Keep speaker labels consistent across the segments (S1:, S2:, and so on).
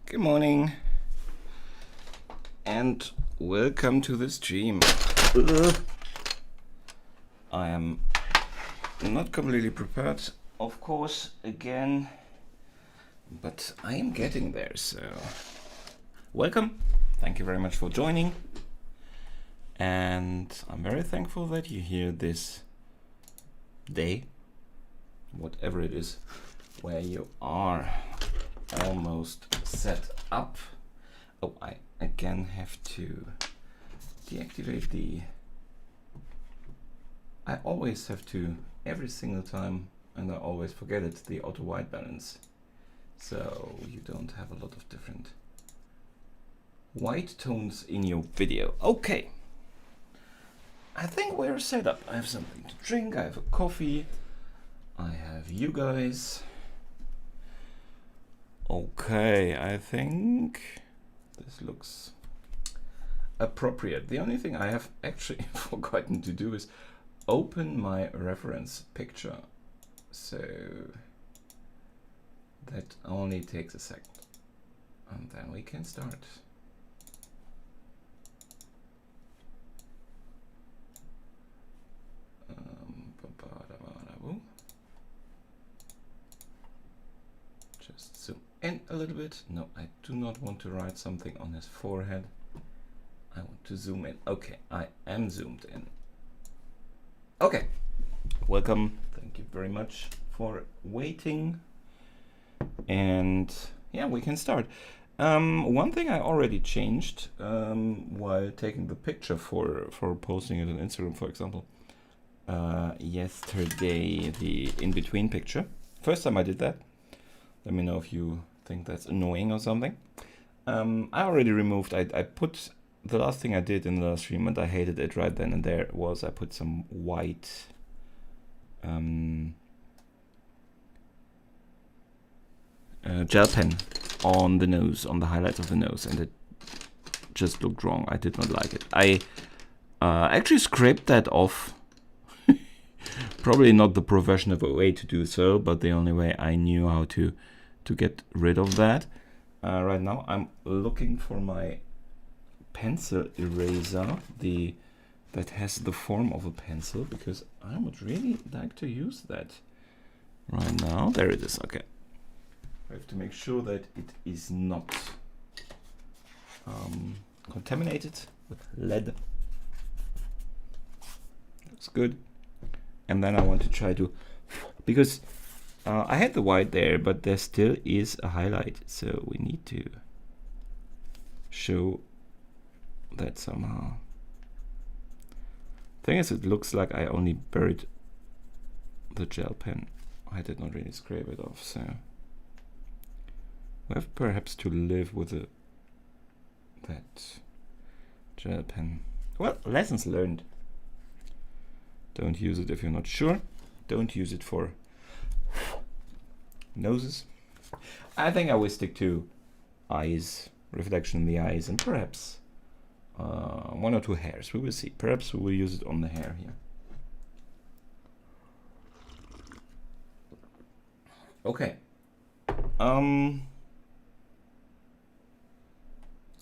S1: Good morning and welcome to the stream. I am not completely prepared, of course, again, but I am getting there, so welcome. Thank you very much for joining, and I'm very thankful that you're here this day, whatever it is, where you are almost set up. Oh, I again have to deactivate the... I always have to, every single time, and I always forget it, the auto white balance. So you don't have a lot of different white tones in your video. Okay. I think we're set up. I have something to drink, I have a coffee, I have you guys. Okay, I think this looks appropriate. The only thing I have actually forgotten to do is open my reference picture. So that only takes a second. And then we can start. Just zoom in a little bit. No, I do not want to write something on his forehead. I want to zoom in. Okay, I am zoomed in. Okay, welcome. Thank you very much for waiting. And yeah, we can start. One thing I already changed while taking the picture for posting it on Instagram, for example, yesterday, the in-between picture. First time I did that. Let me know if you think that's annoying or something. I already removed, I put, the last thing I did in the last stream, and I hated it right then and there, was I put some white gel pen on the nose, on the highlights of the nose, and it just looked wrong. I did not like it. I actually scraped that off. Probably not the professional way to do so, but the only way I knew how to get rid of that. Right now I'm looking for my pencil eraser, that has the form of a pencil, because I would really like to use that right now. There it is. Okay, I have to make sure that it is not contaminated with lead. That's good. And then I want to try to, because I had the white there, but there still is a highlight, so we need to show that somehow. Thing is, it looks like I only buried the gel pen. I did not really scrape it off, so we have perhaps to live with that gel pen. Well, lessons learned. Don't use it if you're not sure. Don't use it for noses. I think I will stick to eyes, reflection in the eyes, and perhaps one or two hairs. We will see. Perhaps we will use it on the hair here. Okay.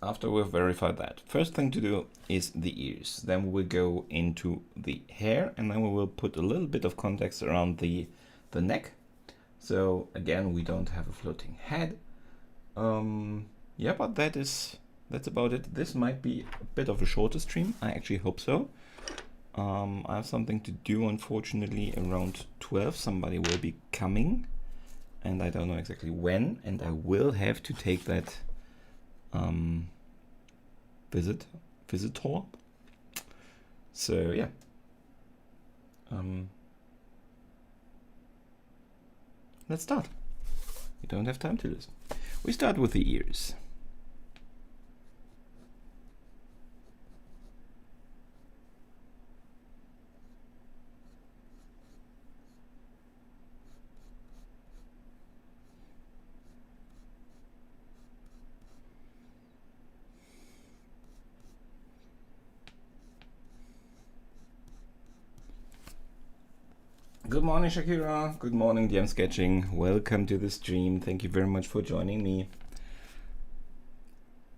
S1: After we've verified that, first thing to do is the ears. Then we will go into the hair, and then we will put a little bit of context around the neck. So again, we don't have a floating head. Yeah, but that's about it. This might be a bit of a shorter stream. I actually hope so. I have something to do, unfortunately, around 12. Somebody will be coming, and I don't know exactly when, and I will have to take that visitor. So yeah. Let's start. We don't have time to listen. We start with the ears. Good morning, Shakira. Good morning, DM Sketching. Welcome to the stream. Thank you very much for joining me.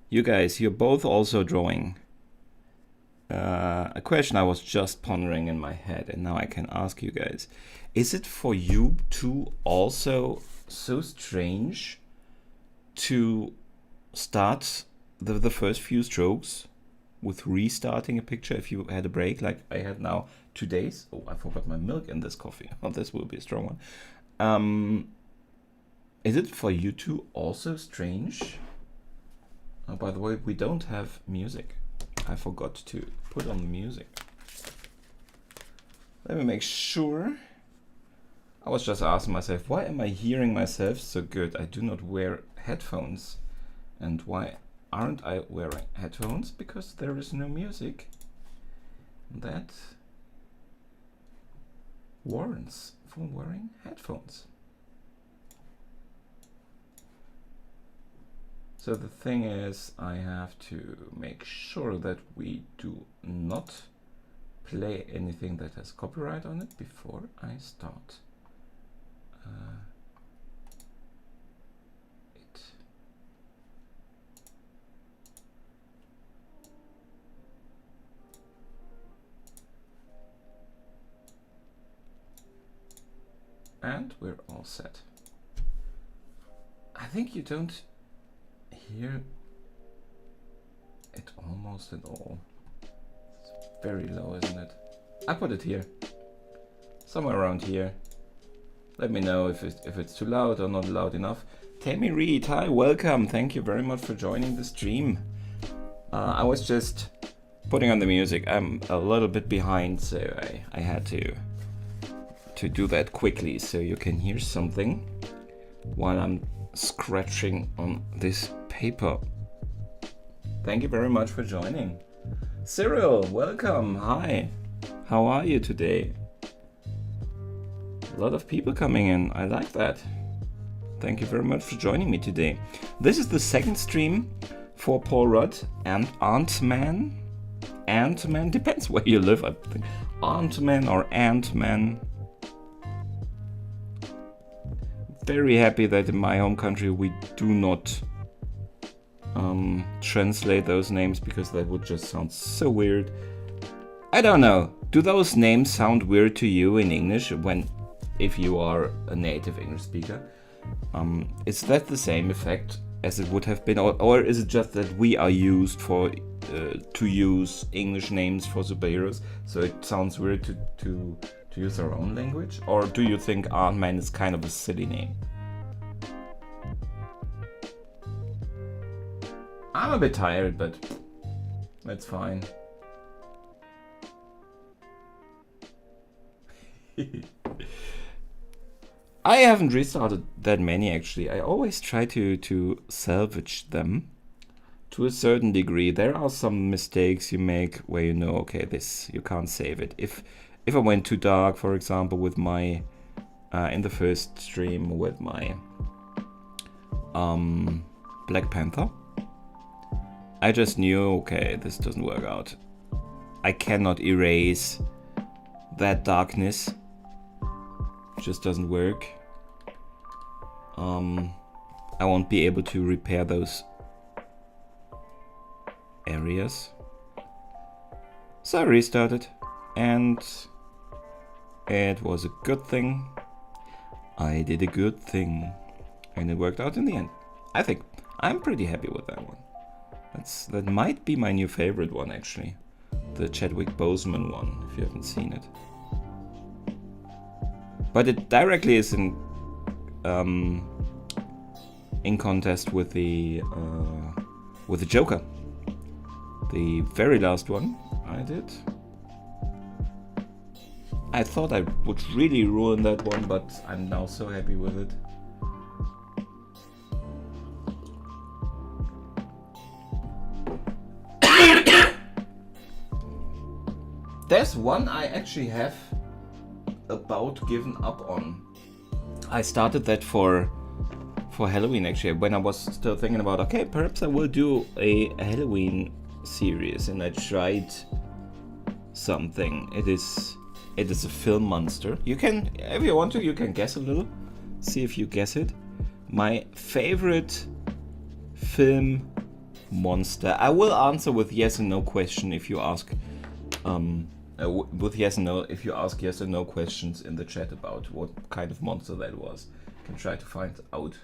S1: You guys, you're both also drawing. A question I was just pondering in my head, and now I can ask you guys. Is it for you too also so strange to start the first few strokes with restarting a picture if you had a break like I had now 2 days? Oh, I forgot my milk in this coffee. Oh, this will be a strong one. Is it for you too also strange? Oh, by the way, we don't have music. I forgot to put on the music. Let me make sure. I was just asking myself, why am I hearing myself so good? I do not wear headphones. And why aren't I wearing headphones? Because there is no music. That warrants for wearing headphones. So the thing is, I have to make sure that we do not play anything that has copyright on it before I start it. And we're all set. I think you don't hear it almost at all. It's very low, isn't it? I put it here, somewhere around here. Let me know if it's too loud or not loud enough. Tammy Reed, hi, welcome. Thank you very much for joining the stream. I was just putting on the music. I'm a little bit behind, so I had to do that quickly so you can hear something while I'm scratching on this paper. Thank you very much for joining. Cyril, welcome. Hi. How are you today? A lot of people coming in. I like that. Thank you very much for joining me today. This is the second stream for Paul Rudd and Ant-Man. Ant-Man, depends where you live, I think. Ant-Man or Ant-Man. Very happy that in my home country we do not translate those names, because that would just sound so weird. I don't know. Do those names sound weird to you in English if you are a native English speaker? Is that the same effect as it would have been, or is it just that we are used to use English names for superheroes, so it sounds weird to use our own language? Or do you think Ant-Man is kind of a silly name? I'm a bit tired, but that's fine. I haven't restarted that many actually. I always try to salvage them to a certain degree. There are some mistakes you make where you know, okay, this you can't save it. If I went too dark, for example, with my in the first stream with my Black Panther, I just knew, okay, this doesn't work out. I cannot erase that darkness. It just doesn't work. I won't be able to repair those areas. So I restarted, and it was a good thing. I did a good thing, and it worked out in the end. I think I'm pretty happy with that one. That might be my new favorite one, actually. The Chadwick Boseman one, if you haven't seen it. But it directly is in contest with the Joker. The very last one I did. I thought I would really ruin that one, but I'm now so happy with it. There's one I actually have about given up on. I started that for Halloween actually, when I was still thinking about, okay, perhaps I will do a Halloween series, and I tried something. It is a film monster. You can, if you want to, you can guess a little. See if you guess it. My favorite film monster. I will answer with yes and no question if you ask with yes and no if you ask yes and no questions in the chat about what kind of monster that was. I can try to find out.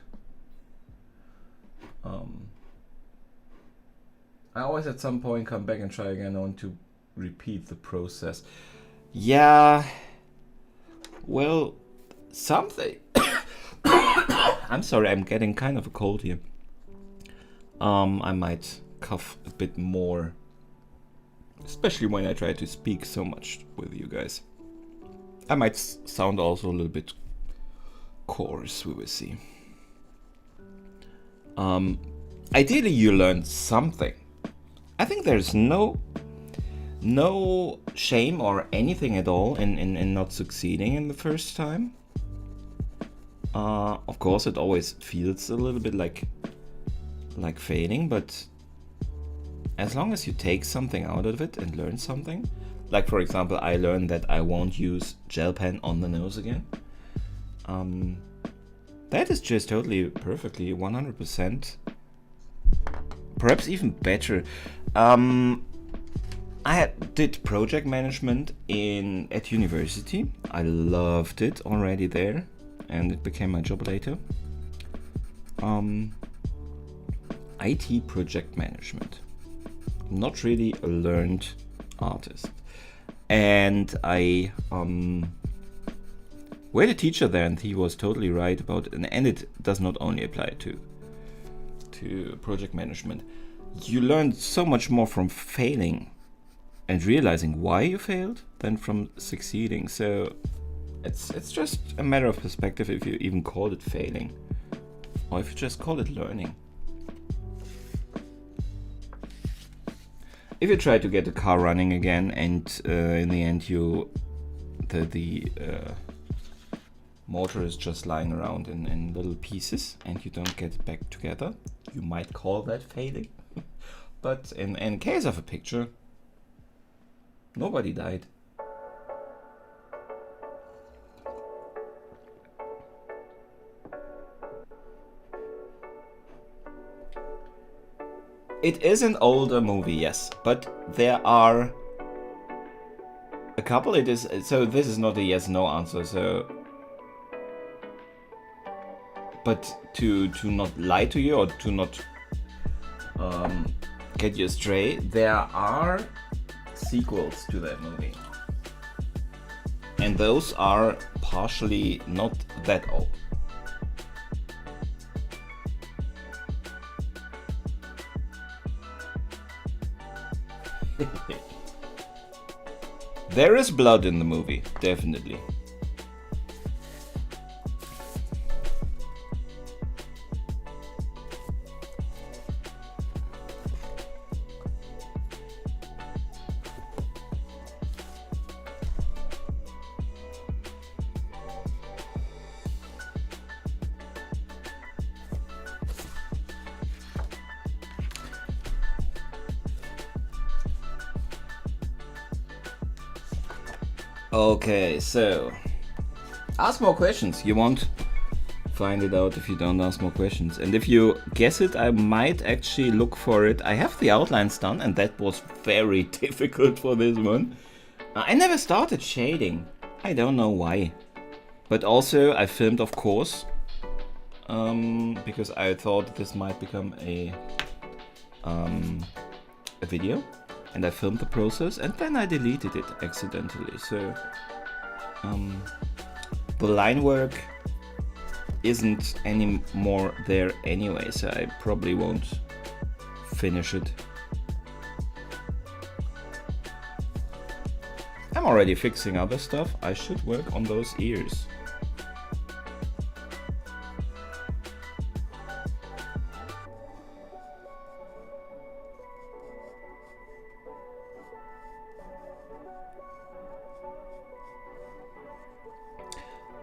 S1: I always at some point come back and try again. I want to repeat the process. Yeah, well, something. I'm sorry, I'm getting kind of a cold here. I might cough a bit more, especially when I try to speak so much with you guys. I might sound also a little bit coarse, we will see. Ideally you learned something. I think there's no shame or anything at all in not succeeding in the first time. Of course it always feels a little bit like failing, but as long as you take something out of it and learn something, like for example I learned that I won't use gel pen on the nose again. That is just totally perfectly 100%, perhaps even better. I did project management at university. I loved it already there, and it became my job later. IT project management. Not really a learned artist. And we had a teacher there, and he was totally right about it. And it does not only apply to project management. You learn so much more from failing and realizing why you failed than from succeeding. So it's just a matter of perspective if you even call it failing or if you just call it learning. If you try to get the car running again and in the end the motor is just lying around in little pieces and you don't get it back together, you might call that failing. But in case of a picture, nobody died. It is an older movie, yes, but there are a couple. So this is not a yes/no answer. So, but to not lie to you or to not get you astray, there are sequels to that movie, and those are partially not that old. There is blood in the movie, definitely. Okay, so ask more questions. You won't find it out if you don't ask more questions. And if you guess it, I might actually look for it. I have the outlines done, and that was very difficult for this one. I never started shading. I don't know why. But also, I filmed, of course, because I thought this might become a video. And I filmed the process, and then I deleted it accidentally. So the line work isn't anymore there anyway, so I probably won't finish it. I'm already fixing other stuff. I should work on those ears.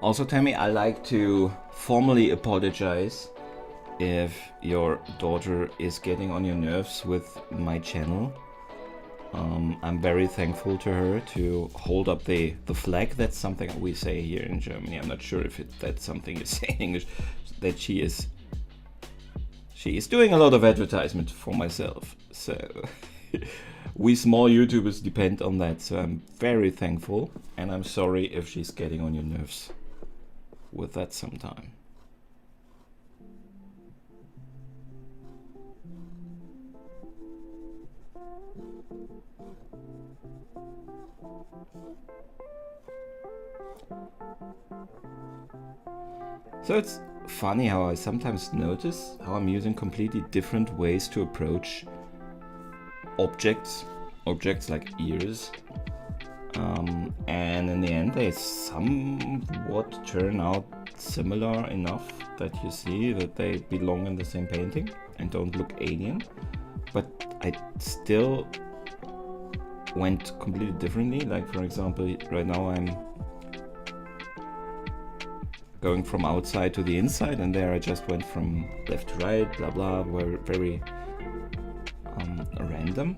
S1: Also, Tammy, I like to formally apologize if your daughter is getting on your nerves with my channel. I'm very thankful to her to hold up the flag. That's something we say here in Germany. I'm not sure if that's something you say in English. That she She is doing a lot of advertisement for myself, so we small YouTubers depend on that, so I'm very thankful, and I'm sorry if she's getting on your nerves with that sometime. So it's funny how I sometimes notice how I'm using completely different ways to approach objects like ears, and in the end they somewhat turn out similar enough that you see that they belong in the same painting and don't look alien, but I still went completely differently. Like, for example, right now I'm going from outside to the inside, and there I just went from left to right, blah blah, were very random.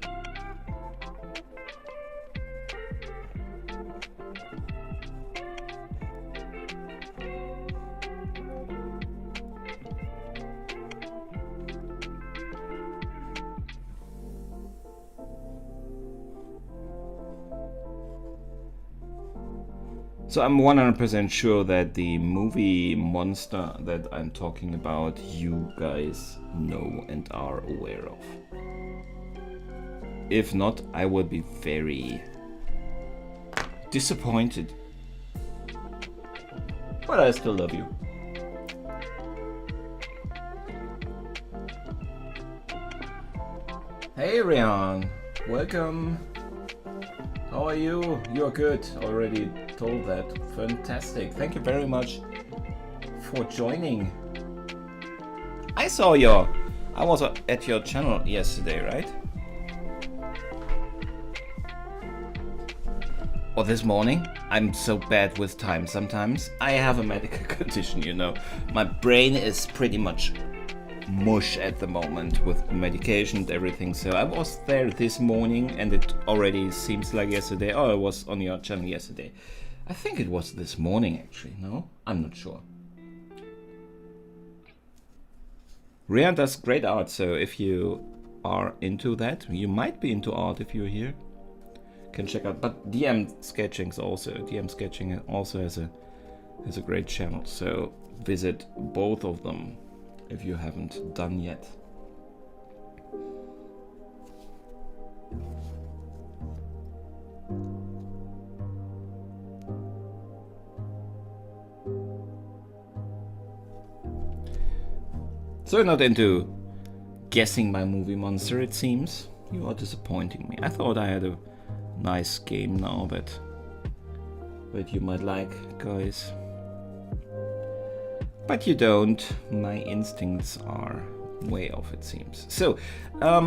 S1: So I'm 100% sure that the movie monster that I'm talking about, you guys know and are aware of. If not, I would be very disappointed. But I still love you. Hey Rian, welcome. How are you? You're good. Already told that. Fantastic. Thank you very much for joining. I was at your channel yesterday, right? Or this morning? I'm so bad with time sometimes. I have a medical condition, you know. My brain is pretty much mush at the moment with medication and everything, so I was there this morning and it already seems like yesterday. Oh, I was on your channel yesterday. I think it was this morning actually, no? I'm not sure. Rian does great art, so if you are into that, you might be into art if you're here, can check out. But DM Sketching also has a great channel, so visit both of them if you haven't done yet. So you're not into guessing my movie monster, it seems. You are disappointing me. I thought I had a nice game now that you might like, guys. But you don't. My instincts are way off, it seems. So, I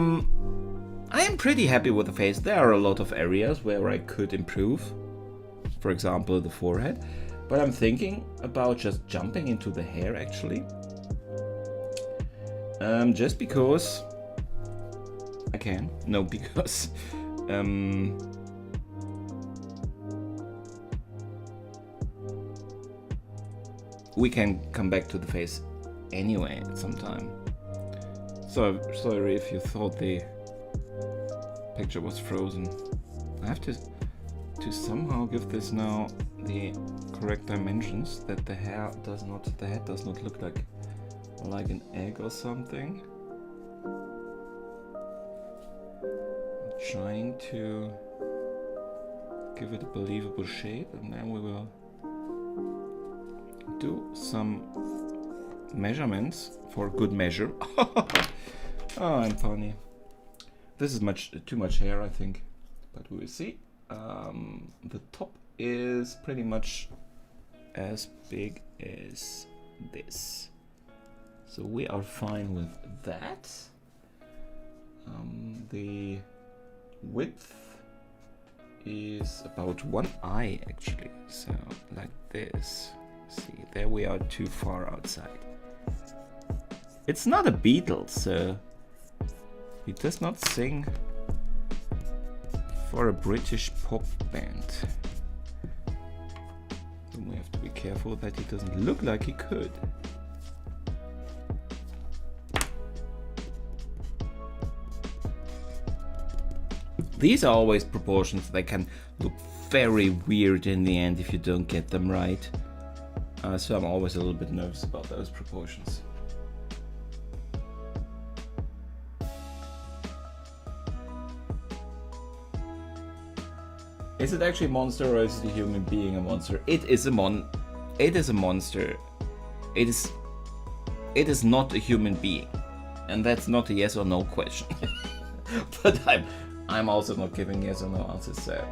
S1: am pretty happy with the face. There are a lot of areas where I could improve. For example, the forehead. But I'm thinking about just jumping into the hair, actually. Just because I can. No, because we can come back to the face anyway at some time. So sorry if you thought the picture was frozen. I have to somehow give this now the correct dimensions, that the head does not look like an egg or something. I'm trying to give it a believable shape, and then we will do some measurements for good measure. Oh, I'm funny. This is too much hair, I think, but we will see. The top is pretty much as big as this, so we are fine with that. The width is about one eye actually, so like this. See, there we are too far outside. It's not a beetle, so he does not sing for a British pop band. So we have to be careful that he doesn't look like he could. These are always proportions. They can look very weird in the end if you don't get them right. So I'm always a little bit nervous about those proportions. Is it actually a monster or is it a human being a monster? It is a monster. It is not a human being. And that's not a yes or no question. But I'm also not giving yes or no answers, so.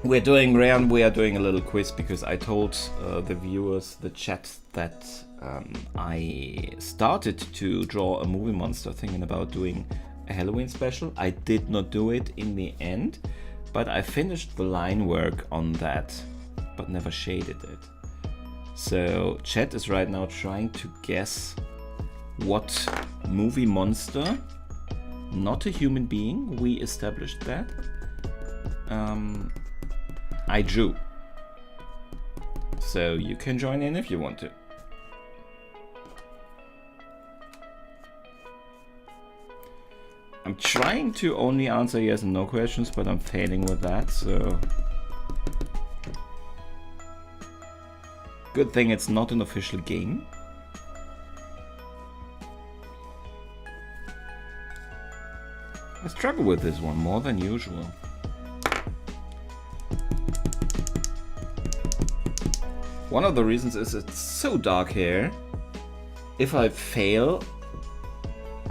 S1: We are doing a little quiz because I told the viewers, the chat, that I started to draw a movie monster, thinking about doing a Halloween special. I did not do it in the end, but I finished the line work on that, but never shaded it. So chat is right now trying to guess what movie monster, not a human being, we established that, I drew. So you can join in if you want to. I'm trying to only answer yes and no questions, but I'm failing with that, so. Good thing it's not an official game. I struggle with this one more than usual. One of the reasons is it's so dark here. If I fail,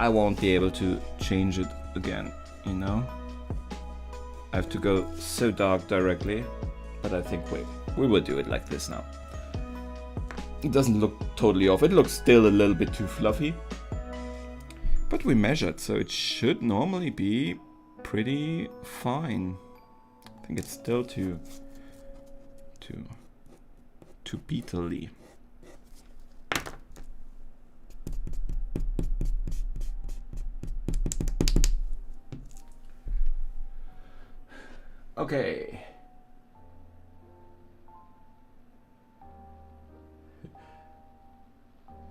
S1: I won't be able to change it again, you know? I have to go so dark directly, but I think we will do it like this now. It doesn't look totally off. It looks still a little bit too fluffy. But we measured, so it should normally be pretty fine. I think it's still too beetly. Okay.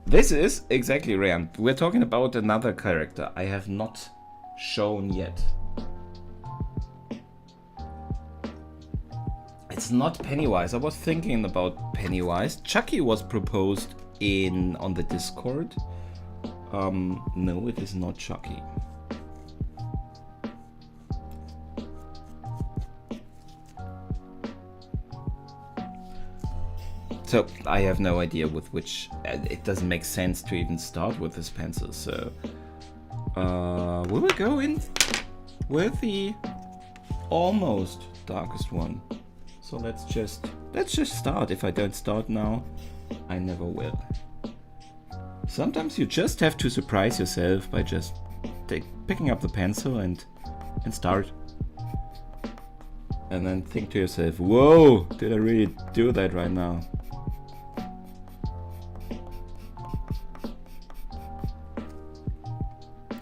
S1: This is exactly Ryan. We're talking about another character I have not shown yet. It's not Pennywise. I was thinking about Pennywise. Chucky was proposed on the Discord. No, it is not Chucky. So I have no idea with which. It doesn't make sense to even start with this pencil. So we will go in with the almost darkest one. So let's just start. If I don't start now, I never will. Sometimes you just have to surprise yourself by just picking up the pencil and start. And then think to yourself, whoa, did I really do that right now?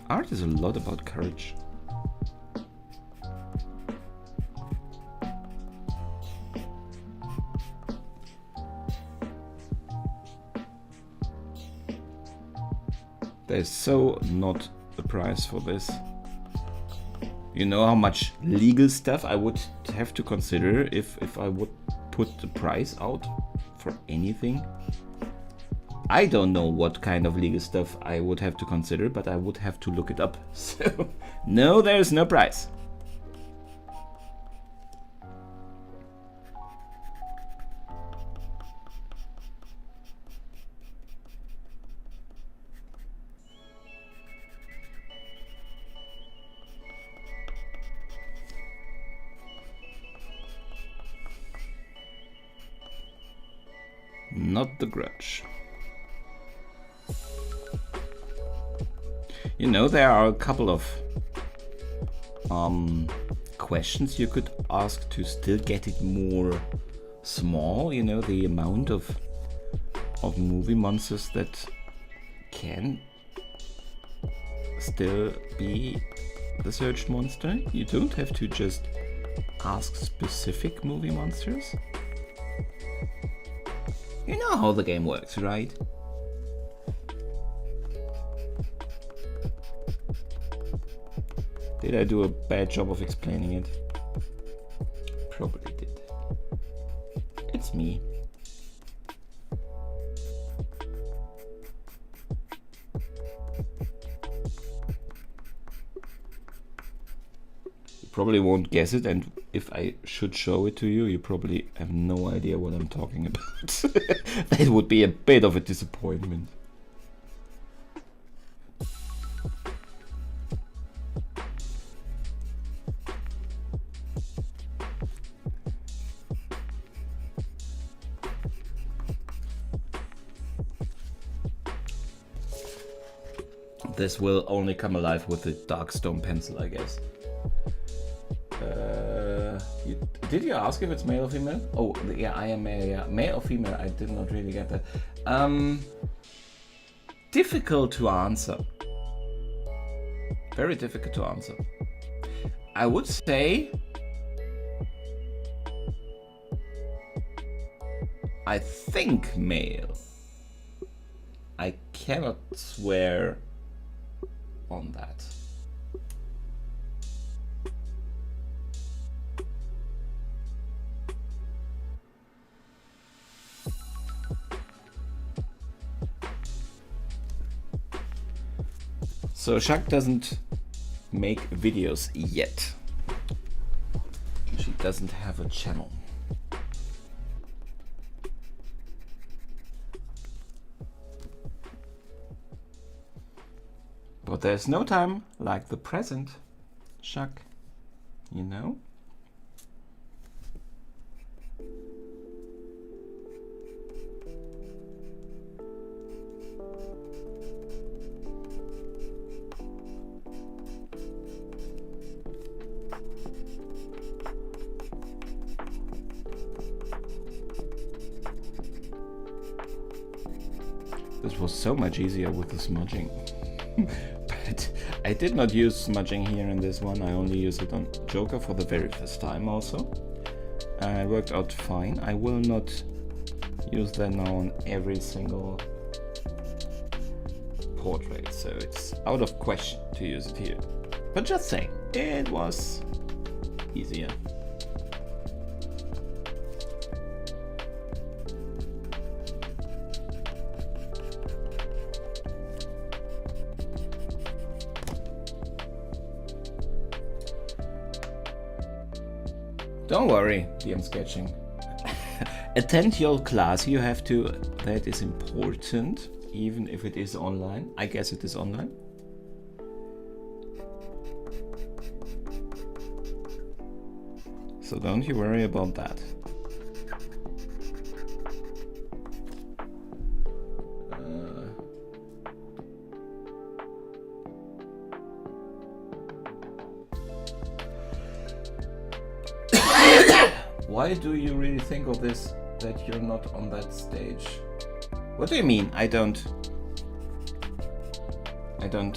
S1: Art is a lot about courage. There's so not a price for this. You know how much legal stuff I would have to consider if I would put the price out for anything? I don't know what kind of legal stuff I would have to consider, but I would have to look it up. So, no, there's no price. Not the Grudge. You know, there are a couple of questions you could ask to still get it more small. You know, the amount of movie monsters that can still be the searched monster. You don't have to just ask specific movie monsters. You know how the game works, right? Did I do a bad job of explaining it? Probably did. It's me. You probably won't guess it, and if I should show it to you, you probably have no idea what I'm talking about. That would be a bit of a disappointment. This will only come alive with the dark stone pencil, I guess. Did you ask if it's male or female? Oh, yeah, I am male, yeah. Male or female? I did not really get that. Difficult to answer. Very difficult to answer. I would say... I think male. I cannot swear on that. So Shak doesn't make videos yet. She doesn't have a channel. But there's no time like the present, Shak, you know? This was so much easier with the smudging. But I did not use smudging here in this one. I only used it on Joker for the very first time also. It worked out fine. I will not use that now on every single portrait, so it's out of question to use it here. But just saying, it was easier. Don't worry, DM sketching. Attend your class, you have to, that is important, even if it is online. I guess it is online. So don't you worry about that. Why do you really think of this, that you're not on that stage? What do you mean? I don't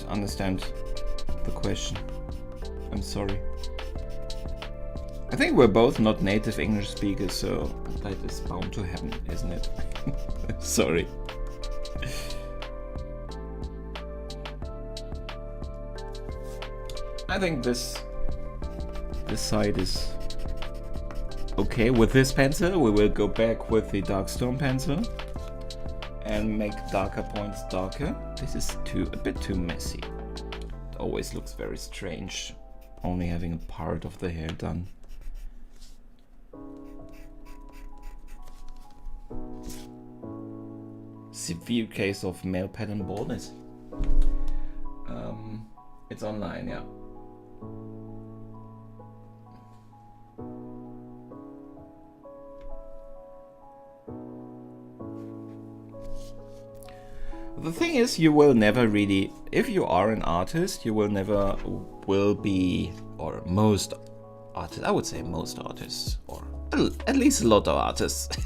S1: understand the question. I'm sorry. I think we're both not native English speakers, so that is bound to happen, isn't it? Sorry. I think this side is okay with this pencil. We will go back with the Darkstone pencil and make darker points darker. This is a bit too messy. It always looks very strange, only having a part of the hair done. Severe case of male pattern baldness. It's online, yeah. The thing is, you will never really, if you are an artist, you will never will be, or most artists, I would say most artists, or at least a lot of artists,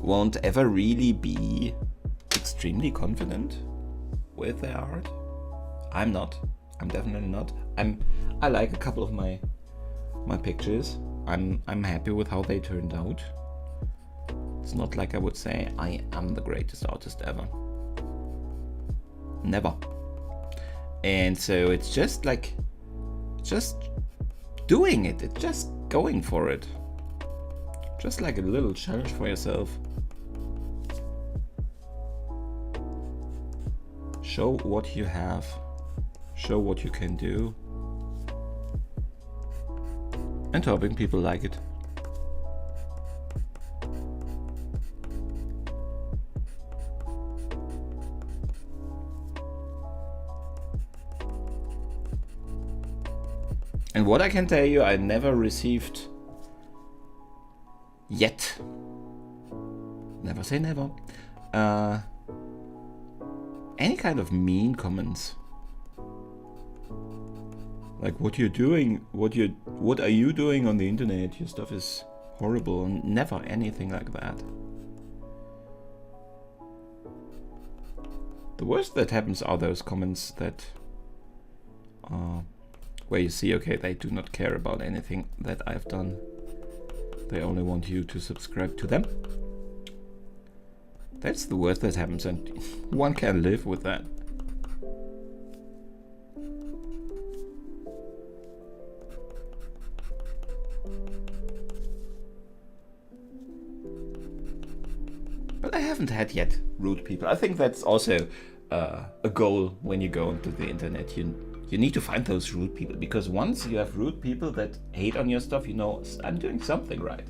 S1: won't ever really be extremely confident with their art. I'm not. I'm definitely not. I like a couple of my pictures. I'm happy with how they turned out. It's not like I would say I am the greatest artist ever. Never. And so it's just like just doing it, just going for it. Just like a little challenge for yourself. Show what you have, show what you can do, and hoping people like it. And what I can tell you, I never received yet, never say never, any kind of mean comments. Like, what you're doing, what are you doing on the internet? Your stuff is horrible, and never anything like that. The worst that happens are those comments that where you see, okay, they do not care about anything that I've done. They only want you to subscribe to them. That's the worst that happens, and one can live with that. But I haven't had yet rude people. I think that's also a goal when you go into the internet. You need to find those rude people, because once you have rude people that hate on your stuff, you know, I'm doing something right.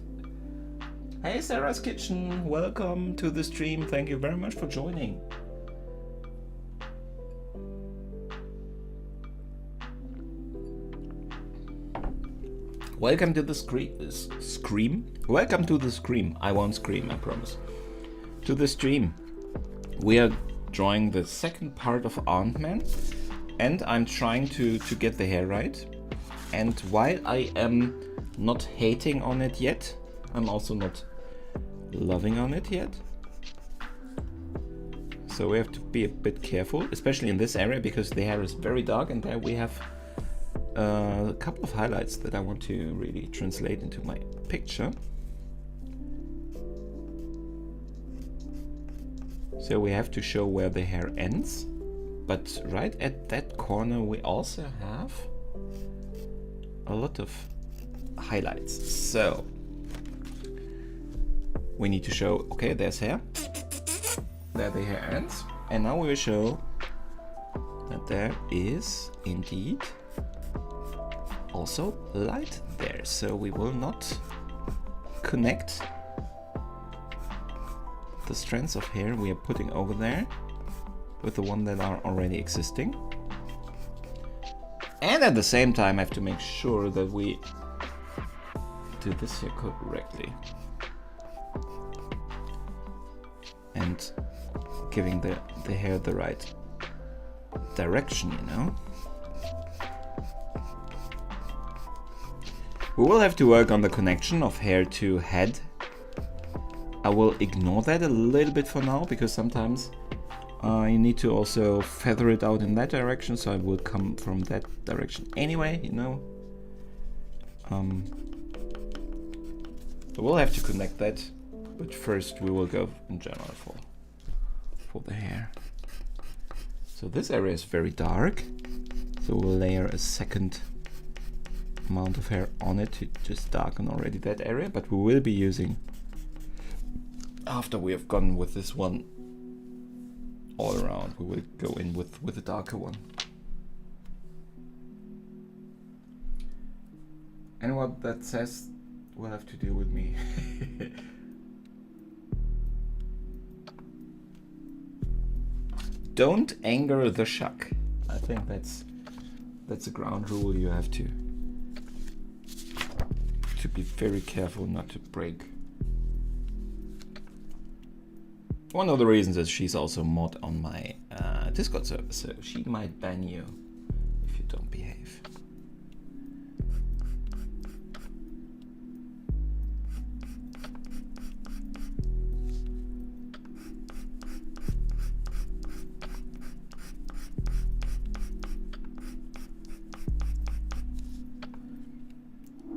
S1: Hey, Sarah's Kitchen, welcome to the stream. Thank you very much for joining. Welcome to the scream. Welcome to the scream. I won't scream, I promise. To the stream. We are drawing the second part of Ant-Man, and I'm trying to get the hair right. And while I am not hating on it yet, I'm also not loving on it yet. So we have to be a bit careful, especially in this area, because the hair is very dark, and there we have a couple of highlights that I want to really translate into my picture. So we have to show where the hair ends, but right at that corner we also have a lot of highlights. So we need to show, okay, there's hair, there the hair ends, and now we will show that there is indeed also light there. So we will not connect the strands of hair we are putting over there with the one that are already existing. And at the same time I have to make sure that we do this here correctly. And giving the hair the right direction, you know. We will have to work on the connection of hair to head. I will ignore that a little bit for now, because sometimes you need to also feather it out in that direction, so I will come from that direction anyway, you know. We'll have to connect that, but first we will go in general for the hair. So this area is very dark, so we'll layer a second amount of hair on it to just darken already that area, but we will be using, after we have gone with this one all around, we will go in with a darker one. And what that says will have to do with me. Don't anger the shuck. I think that's a ground rule you have to be very careful not to break. One of the reasons is she's also mod on my Discord server, so she might ban you if you don't behave.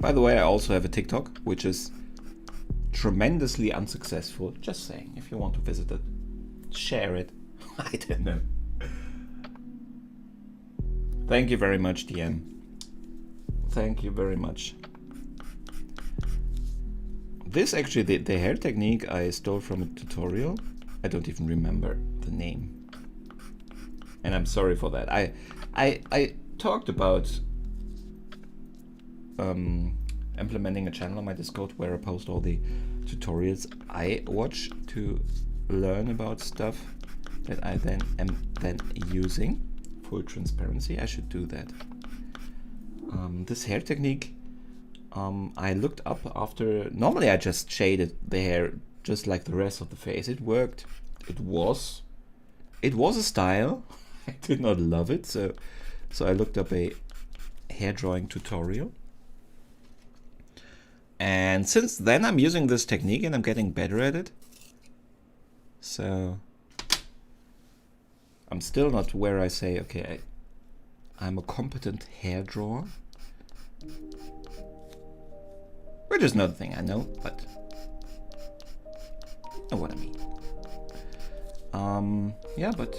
S1: By the way, I also have a TikTok, which is tremendously unsuccessful. Just saying, if you want to visit it, share it. I don't know. Thank you very much, DM. Thank you very much. This actually, the hair technique I stole from a tutorial. I don't even remember the name. And I'm sorry for that. I talked about implementing a channel on my Discord where I post all the tutorials I watch to learn about stuff that I then am using. Full transparency, I should do that. This hair technique, I looked up after. Normally I just shaded the hair just like the rest of the face. It worked. It was a style. I did not love it, so I looked up a hair drawing tutorial. And since then I'm using this technique and I'm getting better at it. So I'm still not where I say, okay, I'm a competent hair drawer. Which is not a thing I know, but you know what I mean. Yeah, but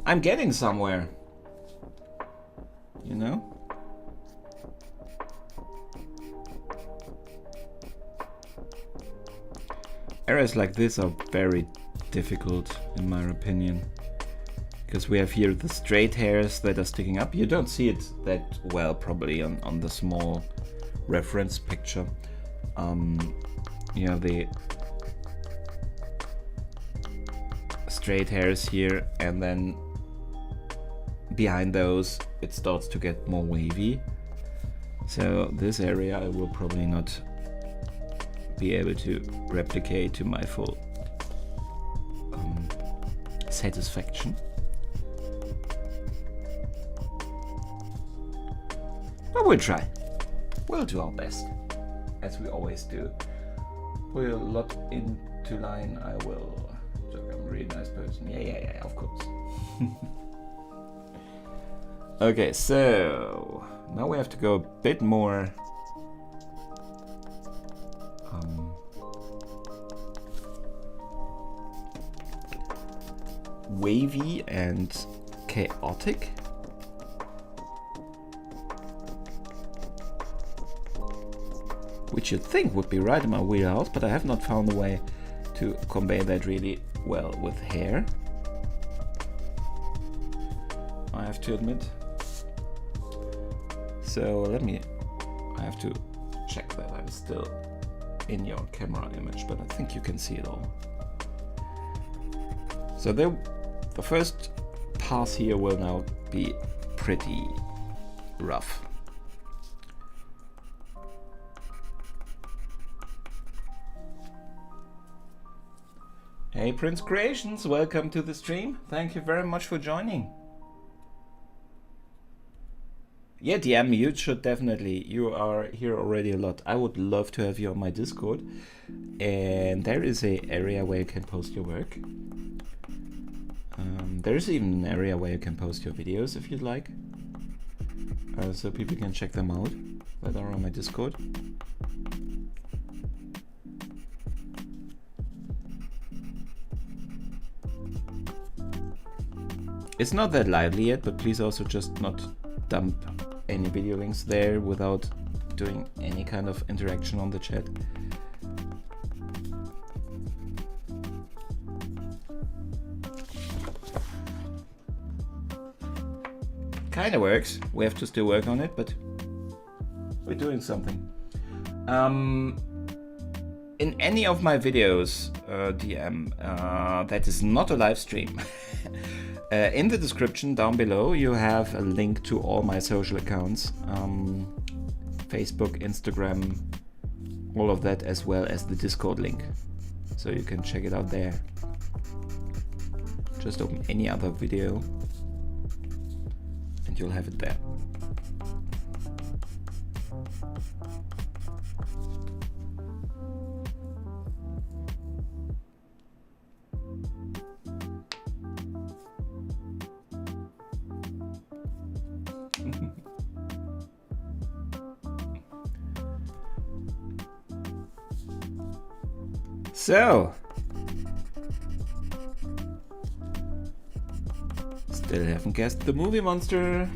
S1: I'm getting somewhere, you know? Areas like this are very difficult in my opinion, because we have here the straight hairs that are sticking up. You don't see it that well probably on the small reference picture. You have the straight hairs here, and then behind those it starts to get more wavy. So this area I will probably not be able to replicate to my full satisfaction. But we'll try. We'll do our best, as we always do. We'll lot into line. I will. I'm a really nice person. Yeah, of course. Okay, so now we have to go a bit more wavy and chaotic. Which you'd think would be right in my wheelhouse, but I have not found a way to convey that really well with hair, I have to admit. So I have to check that I'm still in your camera image, but I think you can see it all. So the first pass here will now be pretty rough. Hey Prince Creations, welcome to the stream. Thank you very much for joining. Yeah, DM, you should definitely. You are here already a lot. I would love to have you on my Discord. And there is a area where you can post your work. There is even an area where you can post your videos if you'd like. So people can check them out that are on my Discord. It's not that lively yet, but please also just not dump any video links there without doing any kind of interaction on the chat. Kinda works. We have to still work on it, but we're doing something. In any of my videos, DM, that is not a live stream. In the description down below you have a link to all my social accounts, Facebook, Instagram, all of that, as well as the Discord link, so you can check it out there. Just open any other video and you'll have it there. So, still haven't guessed the movie monster.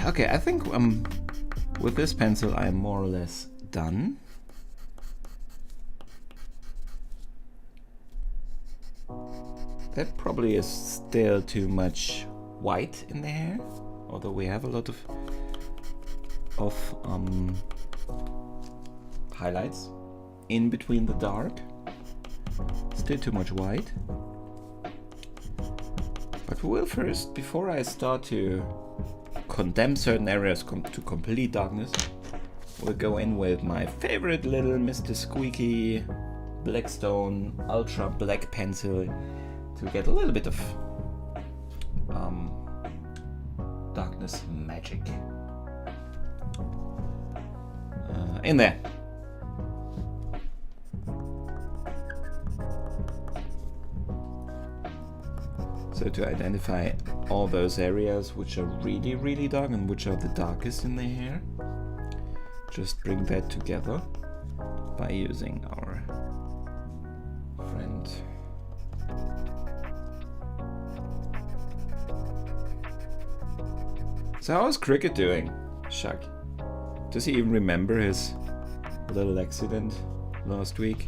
S1: Okay, I think with this pencil I'm more or less done. That probably is still too much white in the hair, although we have a lot of highlights in between the dark. Still too much white. But we will first, before I start to condemn certain areas to complete darkness, we'll go in with my favorite little Mr. Squeaky Blackstone Ultra Black Pencil to get a little bit of darkness magic in there. So to identify all those areas which are really, really dark and which are the darkest in the hair, just bring that together by using our friend So how's Cricket doing, Shuck? Does he even remember his little accident last week?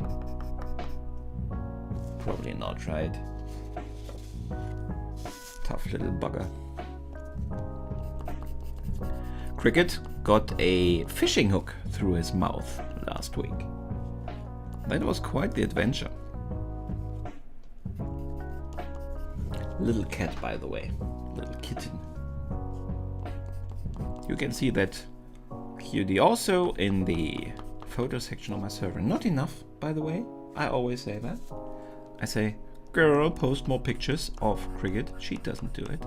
S1: Probably not, right? Tough little bugger. Cricket got a fishing hook through his mouth last week. That was quite the adventure. Little cat, by the way. Little kitten. You can see that cutie also in the photo section on my server. Not enough, by the way. I always say that. I say, girl, post more pictures of Cricket. She doesn't do it.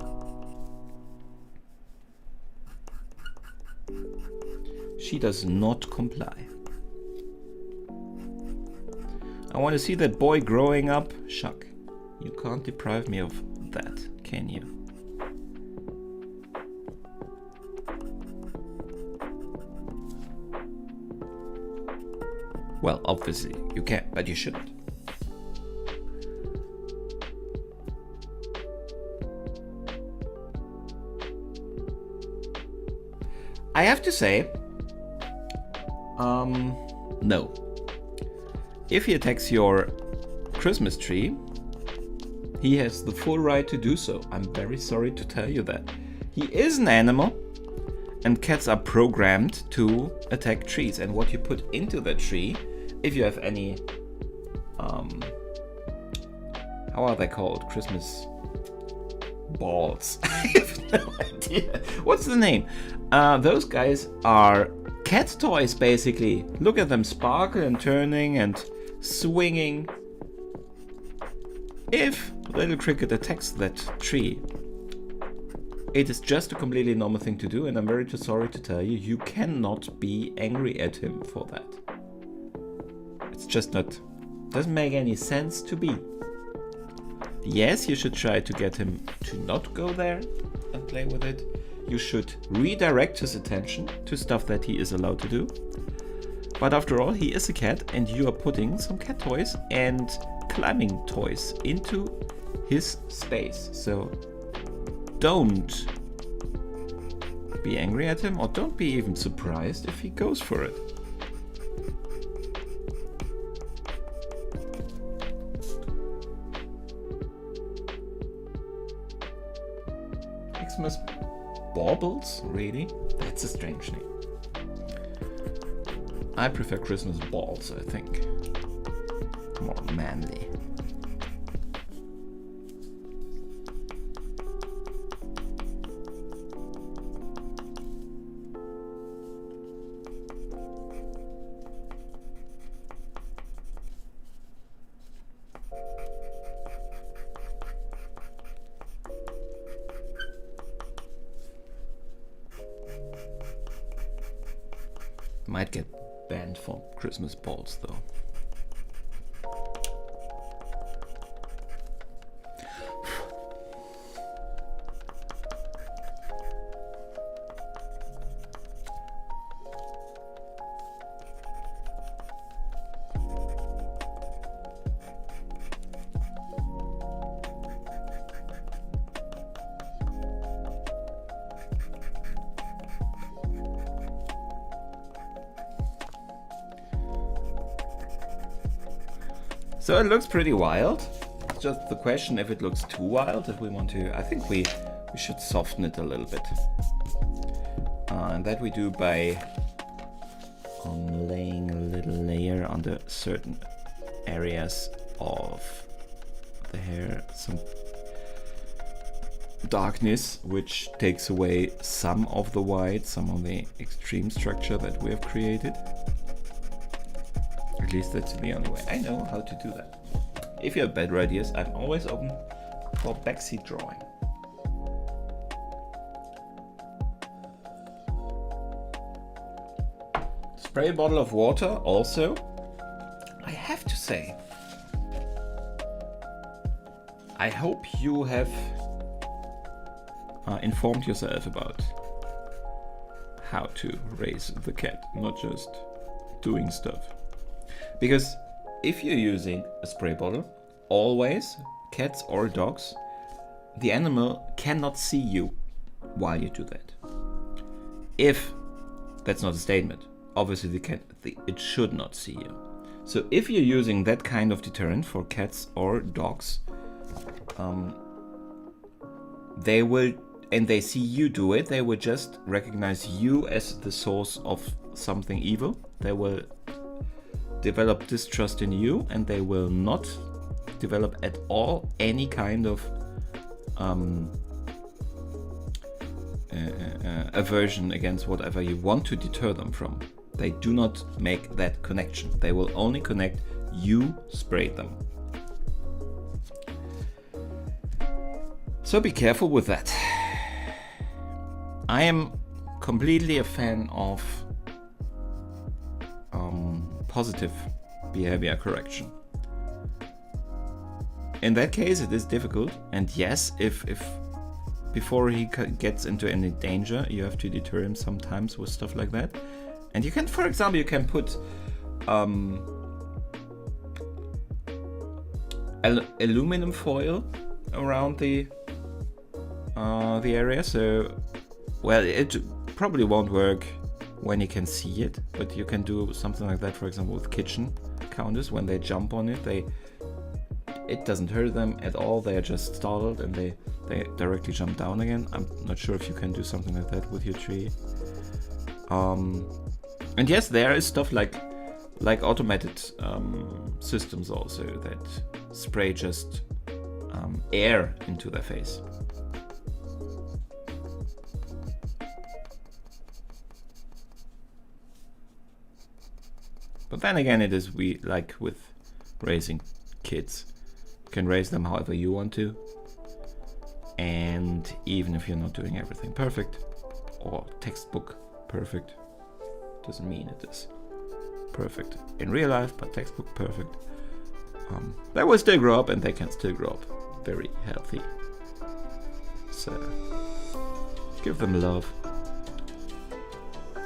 S1: She does not comply. I want to see that boy growing up. Shuck, you can't deprive me of that, can you? Well, obviously you can, but you shouldn't. I have to say, no. If he attacks your Christmas tree, he has the full right to do so. I'm very sorry to tell you that. He is an animal, and cats are programmed to attack trees. And what you put into that tree, if you have any, how are they called? Christmas balls. I have no idea. What's the name? Those guys are cat toys, basically. Look at them sparkle and turning and swinging. If little Cricket attacks that tree, it is just a completely normal thing to do, and I'm very sorry to tell you, you cannot be angry at him for that. It's just not, doesn't make any sense to be. Yes, you should try to get him to not go there and play with it. You should redirect his attention to stuff that he is allowed to do. But after all, he is a cat, and you are putting some cat toys and climbing toys into his space. So don't be angry at him, or don't be even surprised if he goes for it. Xmas Baubles? Really? That's a strange name. I prefer Christmas balls, I think. More manly. Might get banned for Christmas balls though. So it looks pretty wild. It's just the question if it looks too wild, if we want to, I think we should soften it a little bit. And that we do by laying a little layer under certain areas of the hair, some darkness, which takes away some of the white, some of the extreme structure that we have created. At least that's the only way I know how to do that. If you have better ideas, I'm always open for backseat drawing. Spray a bottle of water also. I have to say, I hope you have informed yourself about how to raise the cat, not just doing stuff. Because if you're using a spray bottle, always, cats or dogs, the animal cannot see you while you do that. If that's not a statement, obviously it should not see you. So if you're using that kind of deterrent for cats or dogs, they will, and they see you do it, they will just recognize you as the source of something evil. They will develop distrust in you, and they will not develop at all any kind of aversion against whatever you want to deter them from. They do not make that connection. They will only connect you sprayed them. So be careful with that. I am completely a fan of positive behavior correction. In that case, it is difficult, and yes, if before he gets into any danger, you have to deter him sometimes with stuff like that. And you can, for example, you can put aluminum foil around the area. So, well, it probably won't work when you can see it, but you can do something like that, for example, with kitchen counters. When they jump on it, it doesn't hurt them at all. They are just startled and they directly jump down again. I'm not sure if you can do something like that with your tree. And yes, there is stuff like automated systems also that spray just air into their face. But then again, it is like with raising kids. You can raise them however you want to. And even if you're not doing everything perfect or textbook perfect, doesn't mean it is perfect in real life, but textbook perfect. They will still grow up, and they can still grow up very healthy. So give them love,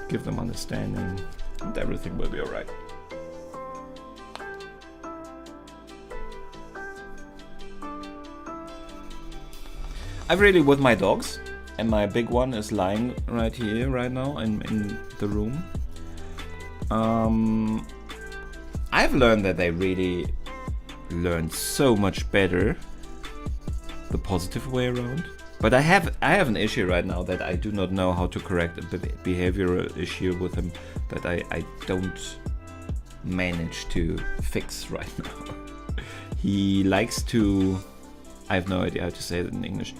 S1: give them understanding, and everything will be alright. I've really, with my dogs, and my big one is lying right here, right now, in the room. I've learned that they really learn so much better the positive way around. But I have an issue right now that I do not know how to correct, a behavioral issue with him that I don't manage to fix right now. He likes to, I have no idea how to say that in English.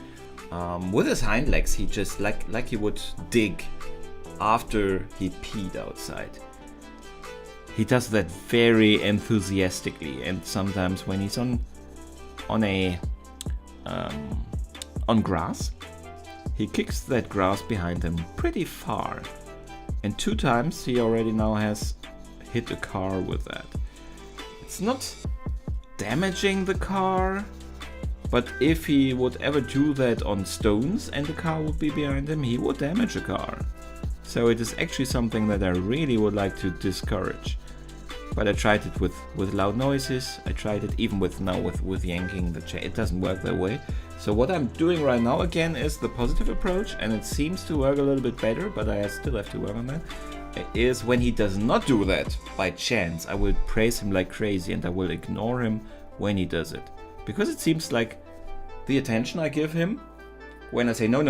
S1: With his hind legs, he just like he would dig after he peed outside. He does that very enthusiastically, and sometimes when he's on grass, he kicks that grass behind him pretty far. And 2 times he already now has hit a car with that. It's not damaging the car, but if he would ever do that on stones and the car would be behind him, he would damage a car. So it is actually something that I really would like to discourage. But I tried it with loud noises. I tried it even with yanking the chain. It doesn't work that way. So what I'm doing right now again is the positive approach, and it seems to work a little bit better, but I still have to work on that. Is when he does not do that by chance, I will praise him like crazy and I will ignore him when he does it. Because it seems like the attention I give him when I say no,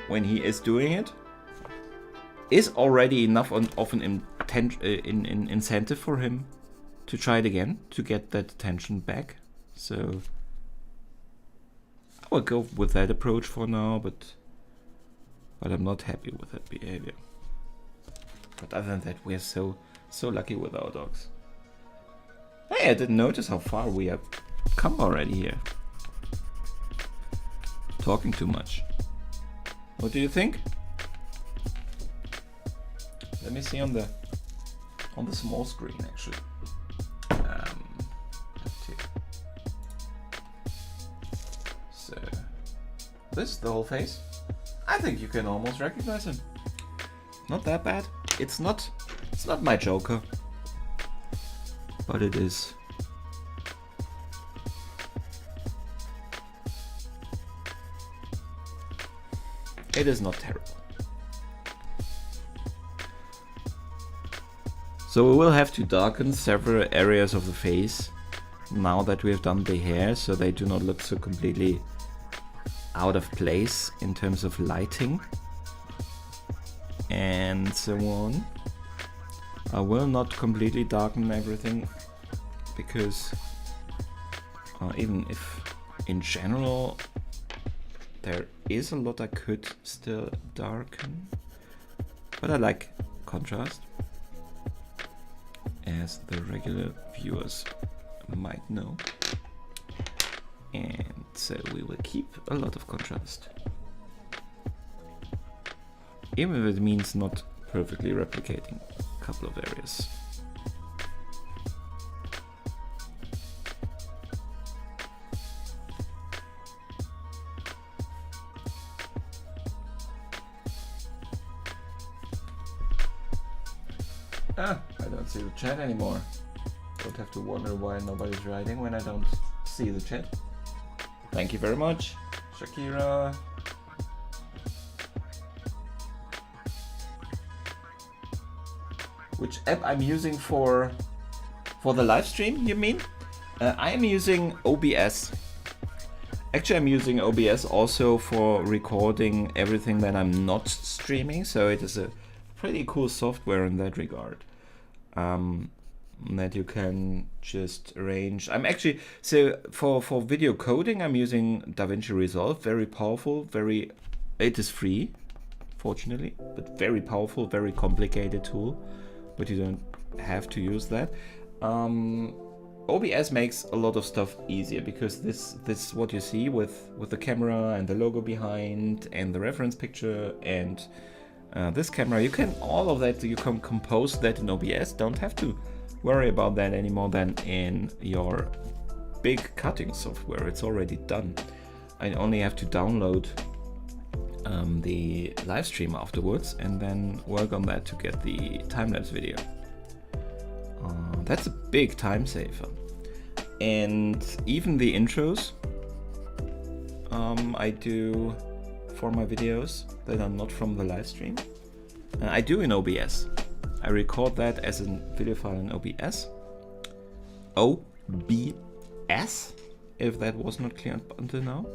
S1: when he is doing it, is already enough of an incentive for him to try it again, to get that attention back. So I will go with that approach for now, but I'm not happy with that behavior. But other than that, we are so lucky with our dogs. Hey, I didn't notice how far we have come already here. Talking too much. What do you think? Let me see on the small screen actually. So this is the whole face. I think you can almost recognize him. Not that bad. It's not my Joker, but it is. It is not terrible. So we will have to darken several areas of the face now that we have done the hair, so they do not look so completely out of place in terms of lighting and so on. I will not completely darken everything because even if in general there is a lot I could still darken, but I like contrast, as the regular viewers might know, and so we will keep a lot of contrast, even if it means not perfectly replicating a couple of areas. I don't see the chat anymore. Don't have to wonder why nobody's writing when I don't see the chat. Thank you very much, Shakira. Which app I'm using for the live stream, you mean? I am using OBS. Actually, I'm using OBS also for recording everything that I'm not streaming, so it is a pretty cool software in that regard. That you can just arrange. I'm actually, so for video coding, I'm using DaVinci Resolve. Very powerful, it is free, fortunately, but very powerful, very complicated tool, but you don't have to use that. OBS makes a lot of stuff easier because this what you see with the camera and the logo behind and the reference picture and this camera, you can compose that in OBS. Don't have to worry about that anymore than in your big cutting software. It's already done. I only have to download the live stream afterwards and then work on that to get the time-lapse video. That's a big time saver. And even the intros I do for my videos that are not from the live stream, I do in OBS. I record that as a video file in OBS. OBS, if that was not clear until now.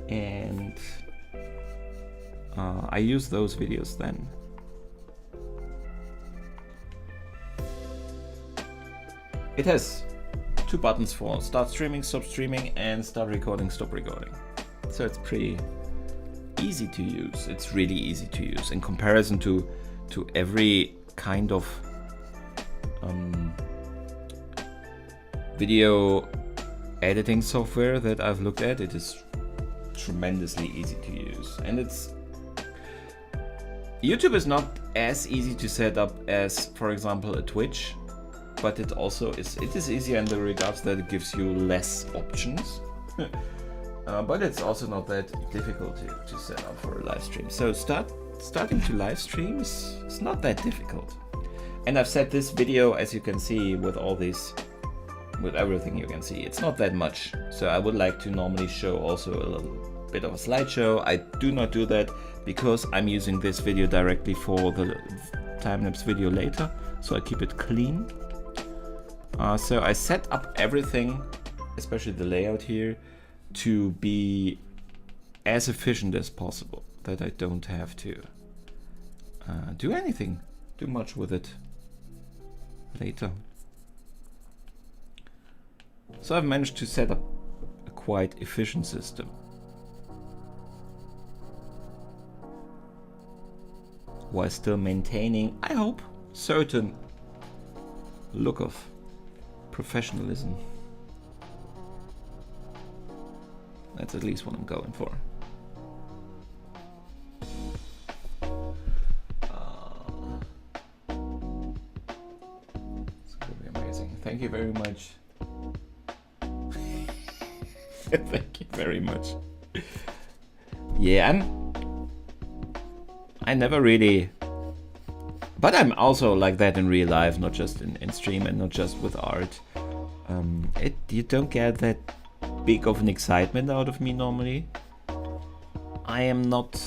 S1: And I use those videos then. It has two buttons for start streaming, stop streaming, and start recording, stop recording. So it's pretty easy to use. It's really easy to use in comparison to every kind of video editing software that I've looked at. It is tremendously easy to use, and YouTube is not as easy to set up as, for example, a Twitch, but it is easier in the regards that it gives you less options. But it's also not that difficult to set up for a live stream. So starting to live stream is not that difficult. And I've set this video, as you can see, with all these, with everything you can see. It's not that much. So I would like to normally show also a little bit of a slideshow. I do not do that because I'm using this video directly for the time-lapse video later. So I keep it clean. So I set up everything, especially the layout here, to be as efficient as possible, that I don't have to do anything too much with it later. So I've managed to set up a quite efficient system. While still maintaining, I hope, certain look of professionalism. That's at least what I'm going for. It's gonna be amazing. Thank you very much. Thank you very much. Yeah, I never really, but I'm also like that in real life, not just in stream and not just with art. You don't get that big of an excitement out of me normally. I am not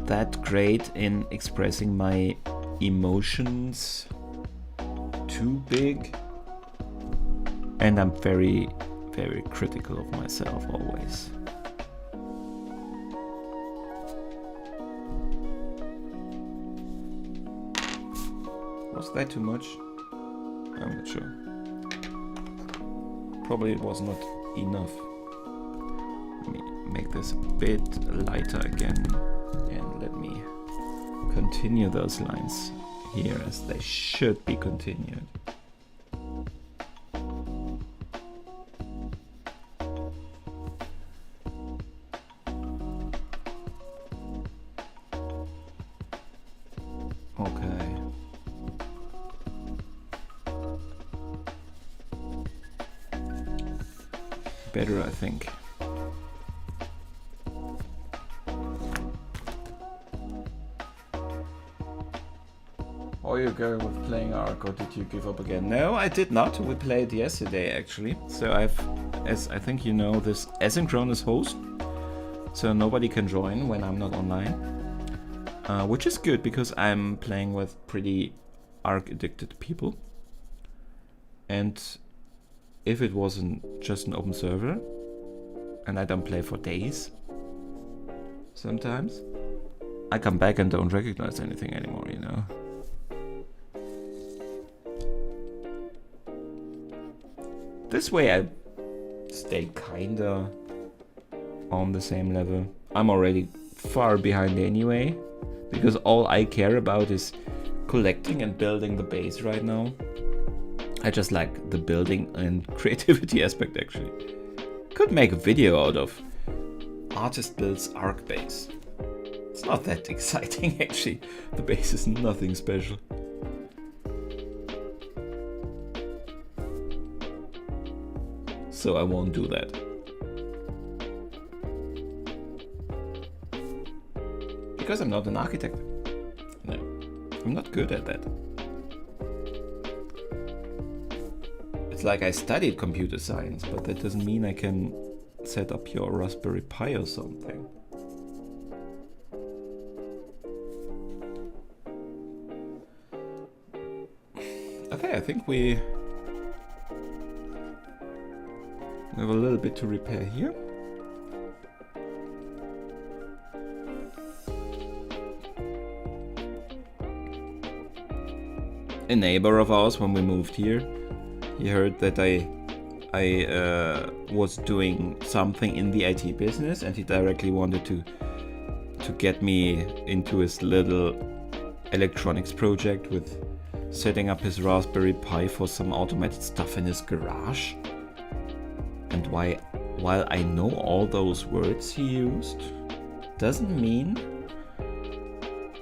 S1: that great in expressing my emotions too big, and I'm very, very critical of myself always. Was that too much? I'm not sure. Probably it was not enough. Let me make this a bit lighter again, and let me continue those lines here as they should be continued. Okay. Better, I think. Are you going with playing Ark, or did you give up again? No, I did not. We played yesterday actually. So as I think you know, this asynchronous host, so nobody can join when I'm not online, which is good because I'm playing with pretty Ark addicted people. And if it wasn't just an open server, and I don't play for days, sometimes, I come back and don't recognize anything anymore, you know? This way I stay kinda on the same level. I'm already far behind anyway, because all I care about is collecting and building the base right now. I just like the building and creativity aspect actually. Could make a video out of artist builds Ark base. It's not that exciting actually. The base is nothing special. So I won't do that. Because I'm not an architect. No, I'm not good at that. It's like I studied computer science, but that doesn't mean I can set up your Raspberry Pi or something. Okay, I think we have a little bit to repair here. A neighbor of ours, when we moved here, he heard that I was doing something in the IT business, and he directly wanted to get me into his little electronics project with setting up his Raspberry Pi for some automated stuff in his garage. And while I know all those words he used, doesn't mean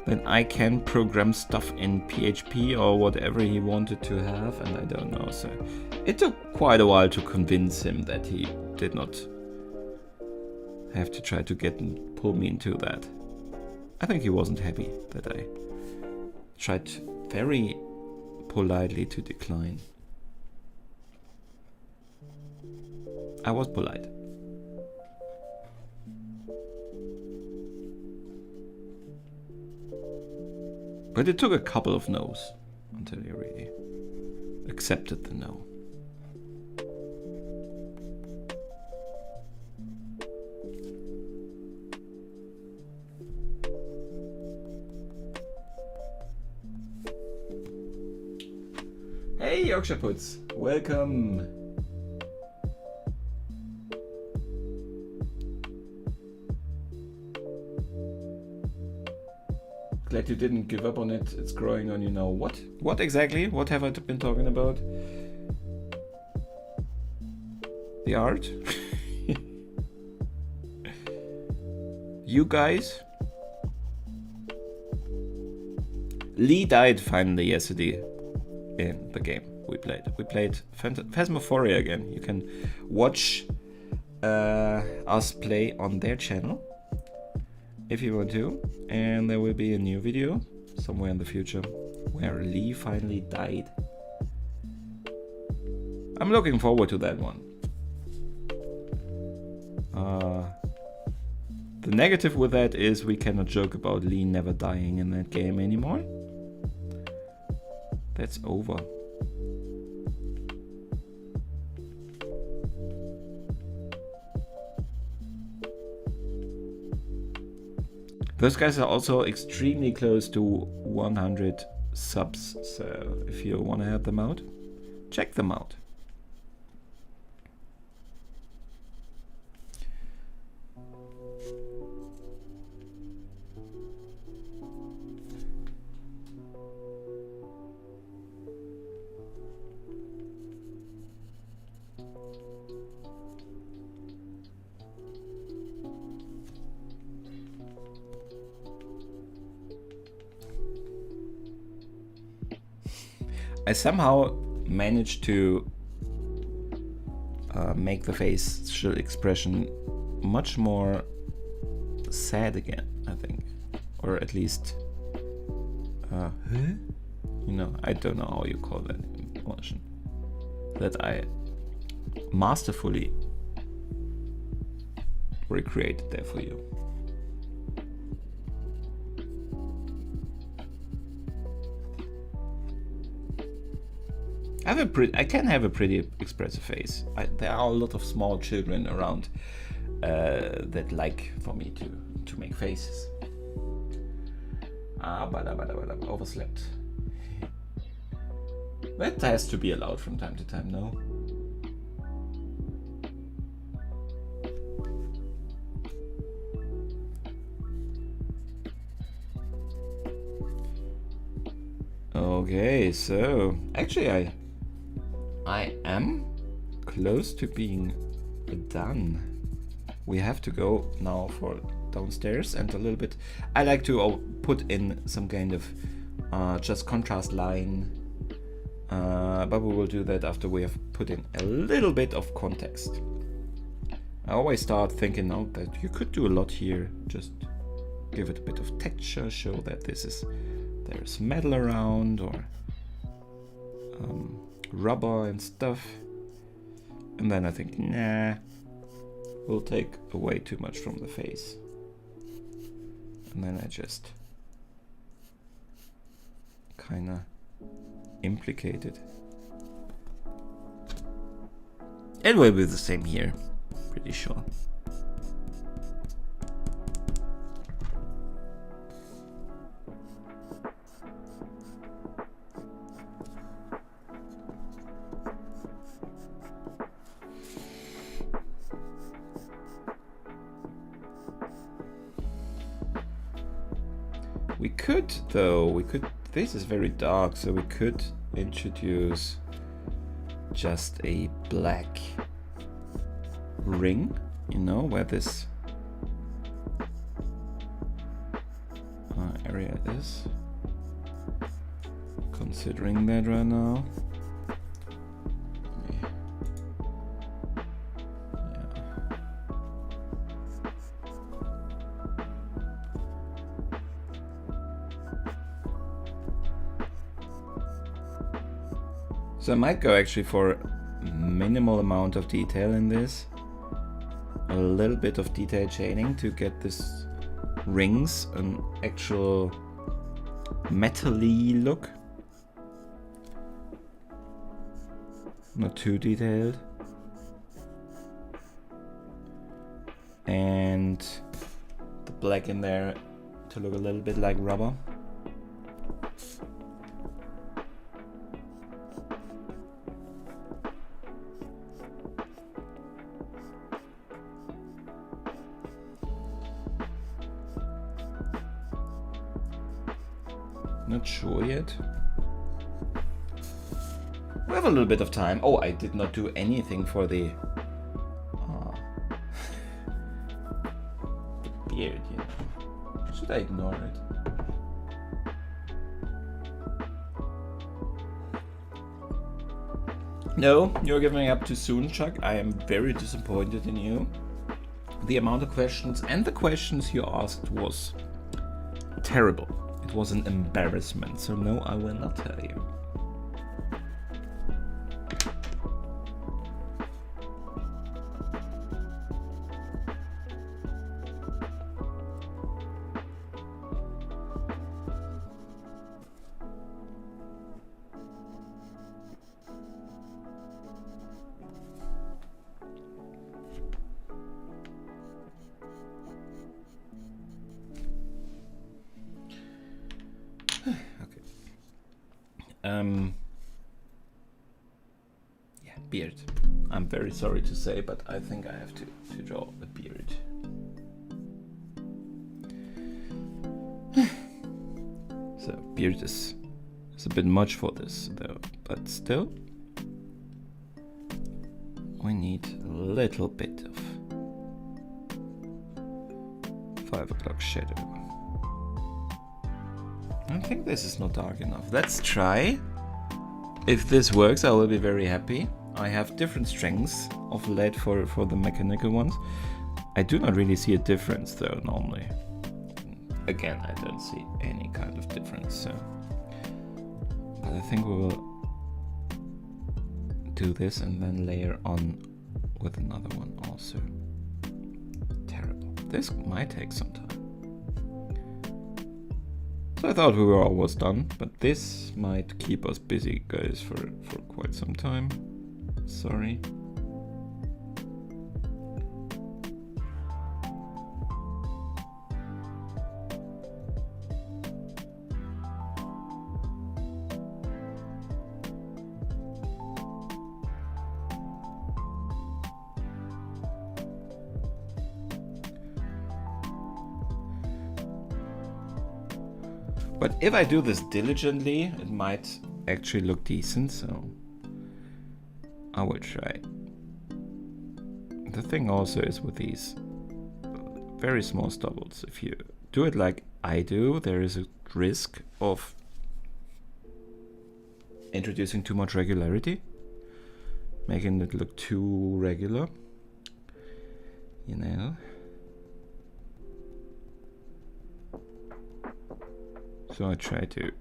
S1: that I can program stuff in PHP or whatever he wanted to have, and I don't know. So it took quite a while to convince him that he did not have to try to pull me into that. I think he wasn't happy that I tried very politely to decline. I was polite. But it took a couple of no's until he really accepted the no. Hey Yorkshire Puts, welcome. Glad you didn't give up on it. It's growing on you now. What? What exactly? What have I been talking about? The art? You guys? Lee died finally yesterday in the game we played. We played Phasmophoria again. You can watch us play on their channel if you want to, and there will be a new video somewhere in the future where Lee finally died. I'm looking forward to that one. The negative with that is we cannot joke about Lee never dying in that game anymore. That's over. Those guys are also extremely close to 100 subs, so if you want to help them out, check them out. I somehow managed to make the facial expression much more sad again, I think. Or at least, you know, I don't know how you call that emotion. That I masterfully recreated there for you. I can have a pretty expressive face. There are a lot of small children around that like for me to make faces. But I've overslept. That has to be allowed from time to time, no? Okay, so actually I am close to being done. We have to go now for downstairs and a little bit. I like to put in some kind of just contrast line, but we will do that after we have put in a little bit of context. I always start thinking out that you could do a lot here. Just give it a bit of texture, show that there's metal around or rubber and stuff, and then I think, nah, we'll take away too much from the face, and then I just kinda implicate it. It will be the same here, pretty sure. This is very dark, so we could introduce just a black ring, you know, where this area is. Considering that right now. So I might go actually for minimal amount of detail in this. A little bit of detail shading to get this rings an actual metal-y look. Not too detailed. And the black in there to look a little bit like rubber. Not sure yet. We have a little bit of time. Oh, I did not do anything for the beard, you know. Should I ignore it? No, you're giving up too soon, Chuck. I am very disappointed in you. The amount of questions and the questions you asked was terrible. It was an embarrassment, so no, I will not tell you. Yeah, beard. I'm very sorry to say, but I think I have to draw a beard. So beard is a bit much for this though, but still we need a little bit of 5 o'clock shadow. I think this is not dark enough. Let's try. If this works, I will be very happy. I have different strengths of lead for the mechanical ones. I do not really see a difference though, normally. Again, I don't see any kind of difference, so. But I think we will do this and then layer on with another one also. Terrible. This might take some time. So I thought we were almost done, but this might keep us busy, guys, for quite some time. Sorry. But if I do this diligently, it might actually look decent, so I will try. The thing also is with these very small stubbles, if you do it like I do, there is a risk of introducing too much regularity, making it look too regular, you know. So I try to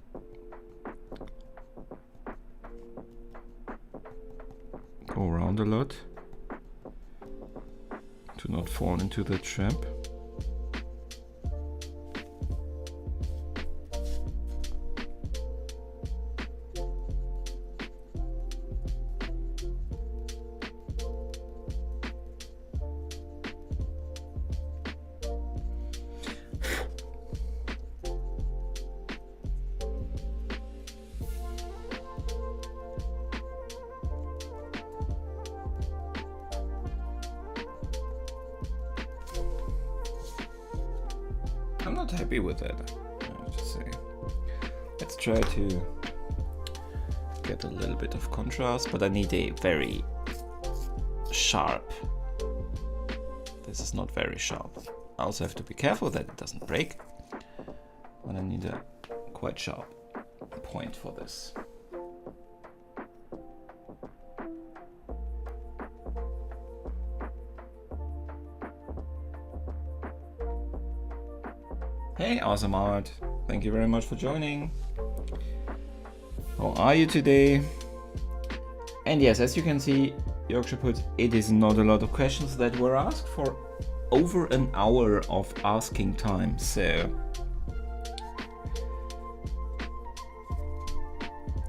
S1: go around a lot to not fall into the trap. I'm not happy with that, I have to say. Let's try to get a little bit of contrast, but I need a very sharp. This is not very sharp. I also have to be careful that it doesn't break, but I need a quite sharp point for this. Hey, awesome art. Thank you very much for joining. How are you today? And yes, as you can see, Yorkshire Puts, it is not a lot of questions that were asked for over an hour of asking time, so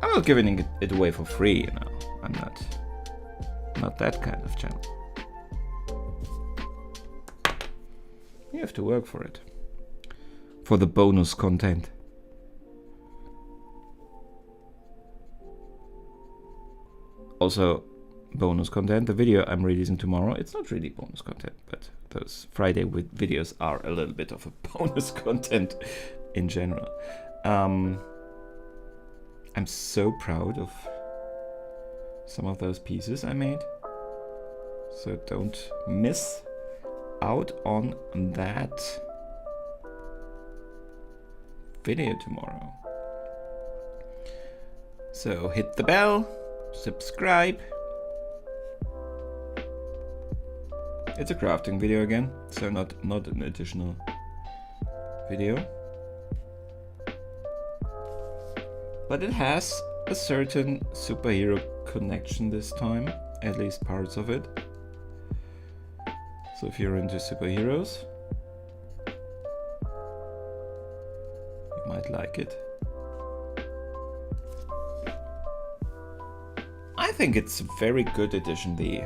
S1: I'm not giving it away for free, you know. I'm not that kind of channel. You have to work for it. For the bonus content. Also, bonus content, the video I'm releasing tomorrow, it's not really bonus content, but those Friday videos are a little bit of a bonus content in general. I'm so proud of some of those pieces I made. So don't miss out on that video tomorrow. So hit the bell, subscribe. It's a crafting video again, so not an additional video. But it has a certain superhero connection this time, at least parts of it. So if you're into superheroes, you might like it. I think it's a very good addition, the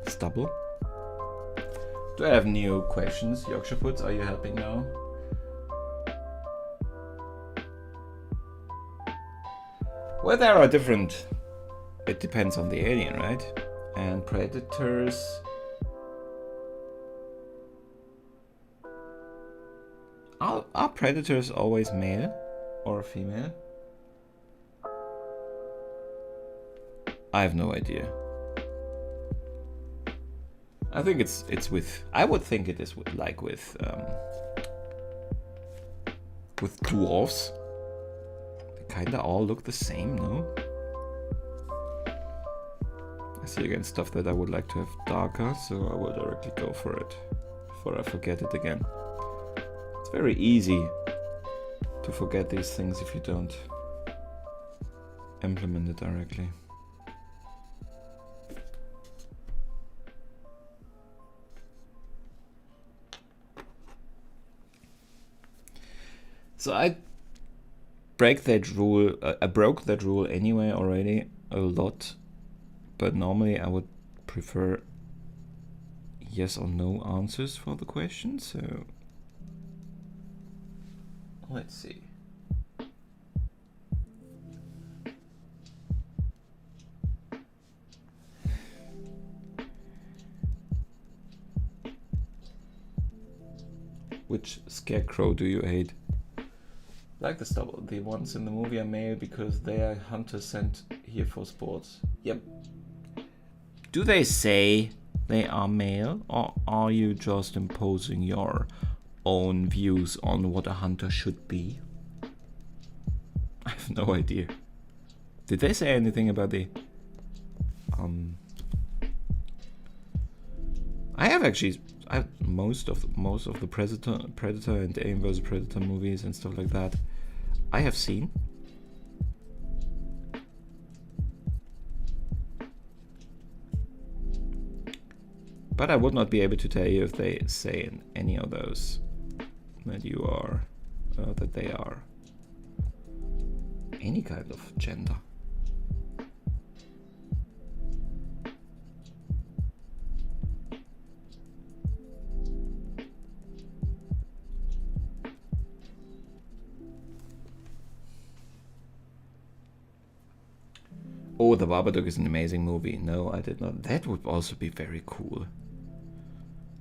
S1: stubble. Do I have new questions? Yorkshire Puts, are you helping now? Well, there are different, it depends on the alien, right? And predators. Are predators always male or female? I have no idea. I think it's with. I would think it is with, like with dwarves. They kinda all look the same, no? I see again stuff that I would like to have darker, so I will directly go for it before I forget it again. It's very easy to forget these things if you don't implement it directly. So I broke that rule anyway already a lot, but normally I would prefer yes or no answers for the question, so let's see. Which scarecrow do you hate? Like the stubble. The ones in the movie are male because they are hunters sent here for sports. Yep. Do they say they are male, or are you just imposing your own views on what a hunter should be? I have no idea. Did they say anything about the I have most of the Predator and Alien vs Predator movies and stuff like that I have seen. But I would not be able to tell you if they say in any of those that you are that they are any kind of gender. Oh, The Babadook is an amazing movie. No, I did not. That would also be very cool.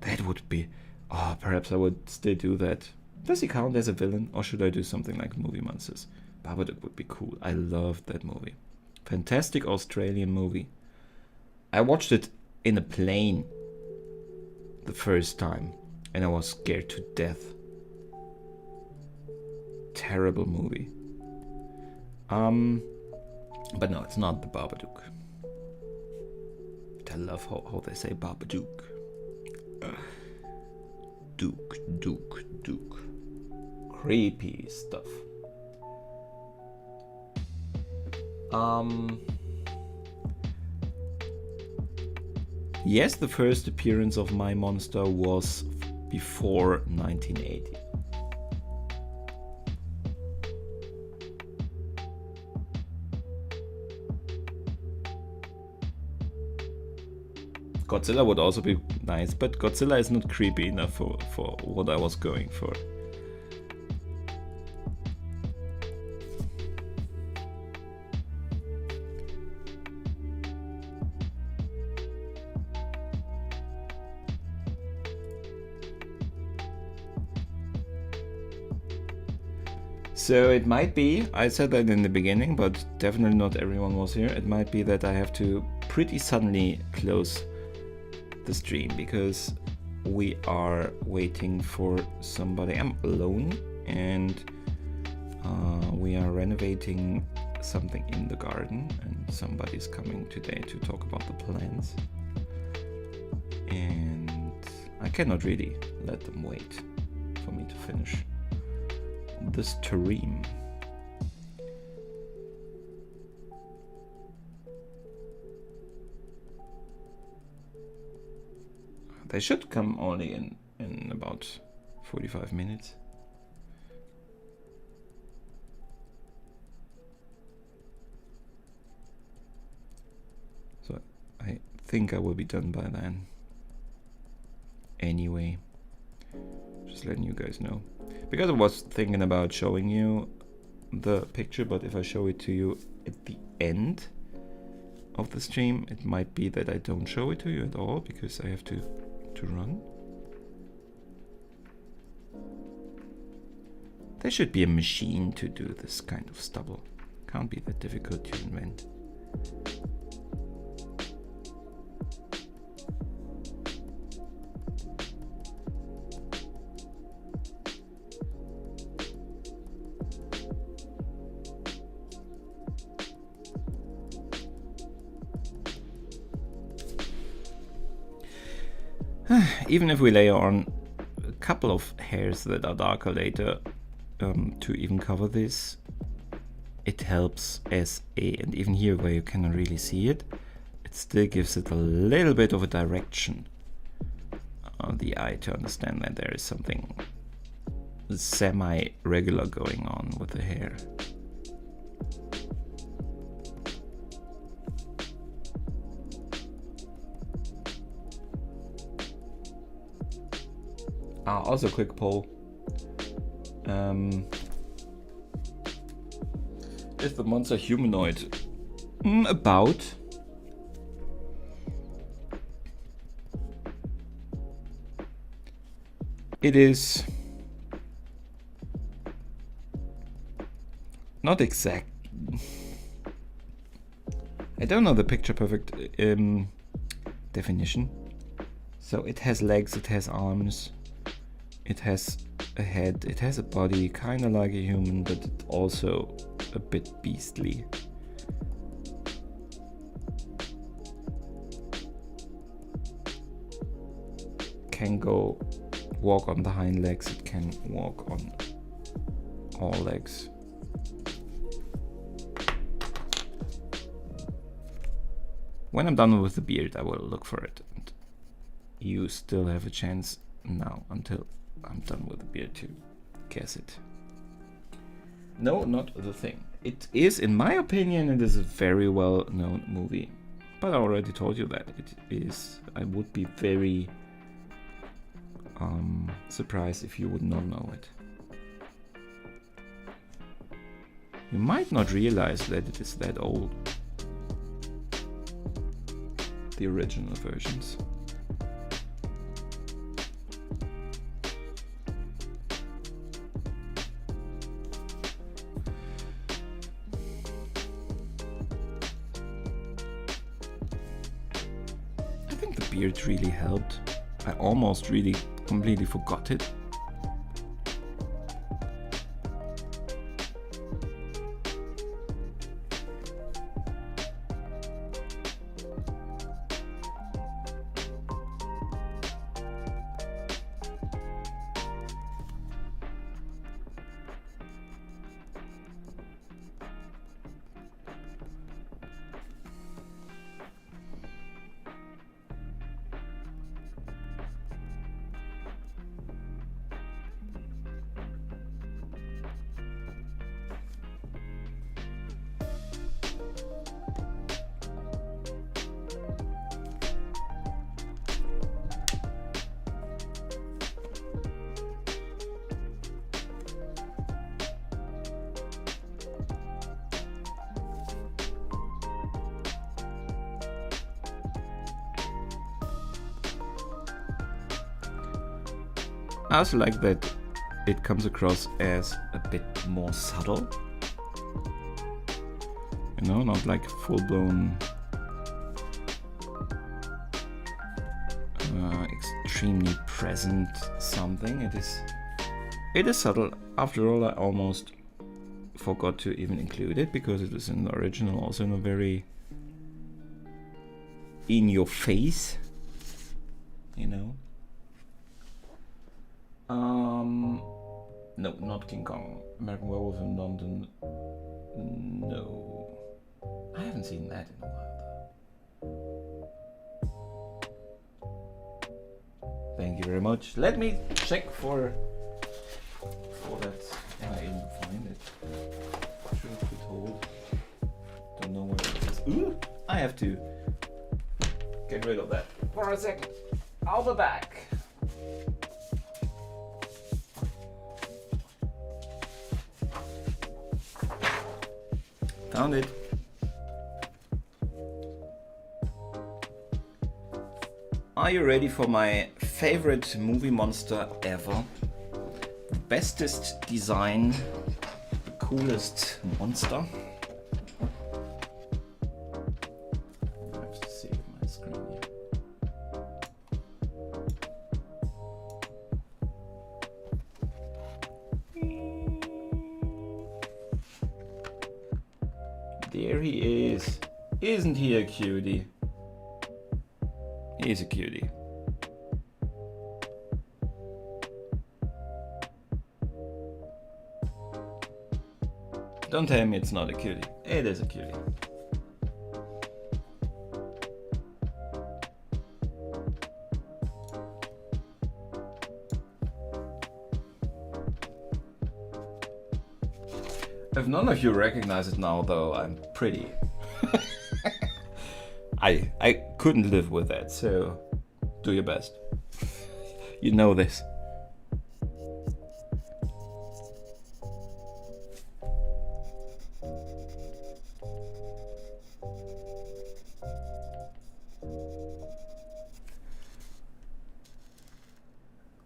S1: That would be... Oh, perhaps I would still do that. Does he count as a villain? Or should I do something like Movie Monsters? Babadook would be cool. I loved that movie. Fantastic Australian movie. I watched it in a plane the first time. And I was scared to death. Terrible movie. But no, it's not The Babadook. But I love how they say Babadook. Duke. Creepy stuff. Yes, the first appearance of my monster was before 1980. Godzilla would also be nice, but Godzilla is not creepy enough for what I was going for. So it might be, I said that in the beginning, but definitely not everyone was here. It might be that I have to pretty suddenly close the stream because we are waiting for somebody. I'm alone and we are renovating something in the garden and somebody's coming today to talk about the plans. And I cannot really let them wait for me to finish the stream. They should come only in about 45 minutes. So I think I will be done by then. Anyway, just letting you guys know. Because I was thinking about showing you the picture, but if I show it to you at the end of the stream, it might be that I don't show it to you at all because I have to run. There should be a machine to do this kind of stubble. Can't be that difficult to invent. Even if we layer on a couple of hairs that are darker later to even cover this, it helps as and even here where you cannot really see it, it still gives it a little bit of a direction on the eye to understand that there is something semi-regular going on with the hair. Also, quick poll. Is the monster humanoid? About. It is not exact. I don't know the picture perfect definition. So it has legs, it has arms. It has a head, it has a body, kind of like a human, but it's also a bit beastly. Can walk on the hind legs, it can walk on all legs. When I'm done with the beard, I will look for it. And you still have a chance now until I'm done with the beard to guess it. No, not the thing. It is, in my opinion, it is a very well known movie. But I already told you that it is. I would be very surprised if you would not know it. You might not realize that it is that old. The original versions. Beard really helped. I almost really completely forgot it. I also like that it comes across as a bit more subtle. You know, not like full-blown extremely present something. It is subtle. After all, I almost forgot to even include it because it is in the original, also in a very in your face, you know. No, not King Kong. American Werewolf in London. No, I haven't seen that in a while. Thank you very much. Let me check for that. Yeah, I didn't find it. Truth be told, don't know where it is. Ooh, I have to get rid of that for a second. I'll be back. Found it. Are you ready for my favorite movie monster ever? The bestest design, the coolest monster. I have to save my screen here. There he is. Isn't he a cutie? He's a cutie. Don't tell me it's not a cutie. It is a cutie. If none of you recognize it now, though, I'm pretty. I couldn't live with that, so do your best. You know this.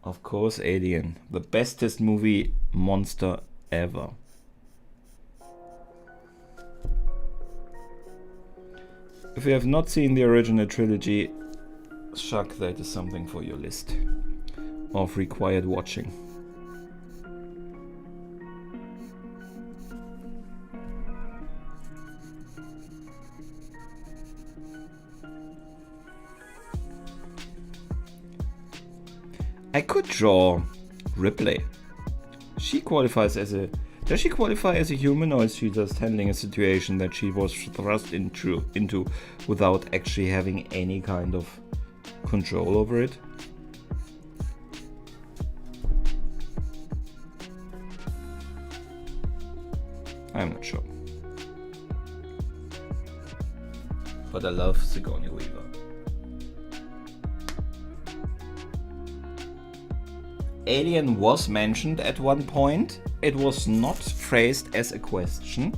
S1: Of course, Alien, the bestest movie monster ever. If you have not seen the original trilogy, shuck, that is something for your list of required watching. I could draw Ripley. She qualifies as a... Does she qualify as a human, or is she just handling a situation that she was thrust into without actually having any kind of control over it? I'm not sure. But I love Sigourney Weaver. Alien was mentioned at one point. It was not phrased as a question.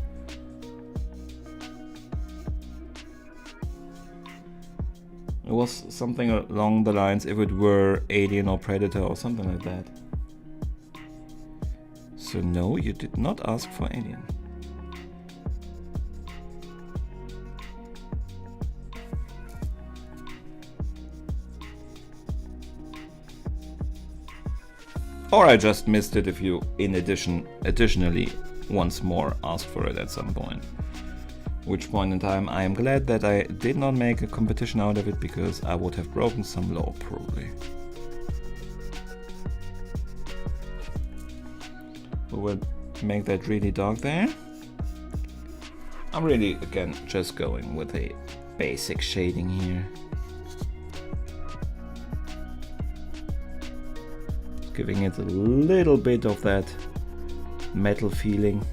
S1: It was something along the lines if it were Alien or Predator or something like that. So no, you did not ask for Alien. Or I just missed it if you, additionally, once more asked for it at some point. Which point in time, I am glad that I did not make a competition out of it, because I would have broken some law, probably. We will make that really dark there. I'm really, again, just going with a basic shading here. Giving it a little bit of that metal feeling.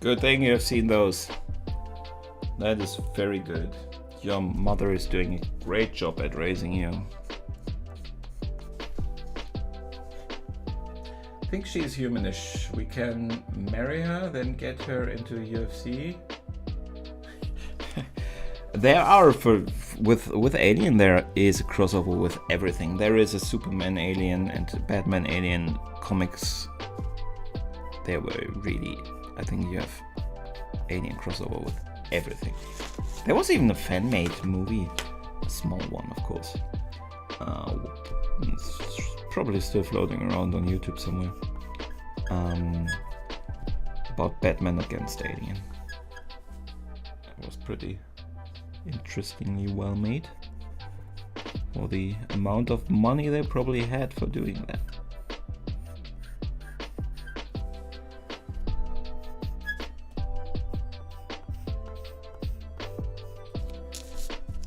S1: Good thing you have seen those. That is very good. Your mother is doing a great job at raising you. I think she's humanish. We can marry her, then get her into UFC. There are with Alien there is a crossover with everything. There is a Superman Alien and Batman Alien comics. They were really, I think you have Alien crossover with everything. There was even a fan-made movie, a small one of course. It's probably still floating around on YouTube somewhere. About Batman against Alien. It was pretty interestingly well made for the amount of money they probably had for doing that.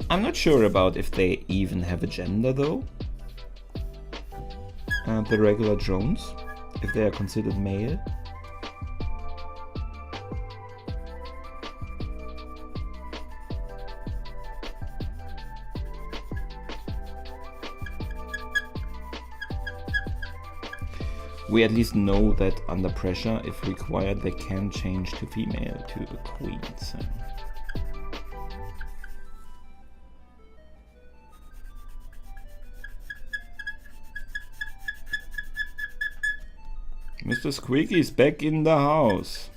S1: I'm not sure about if they even have a gender though. The regular drones, if they are considered male. We at least know that under pressure, if required, they can change to female, to a queen. So. Mr. Squeaky's back in the house.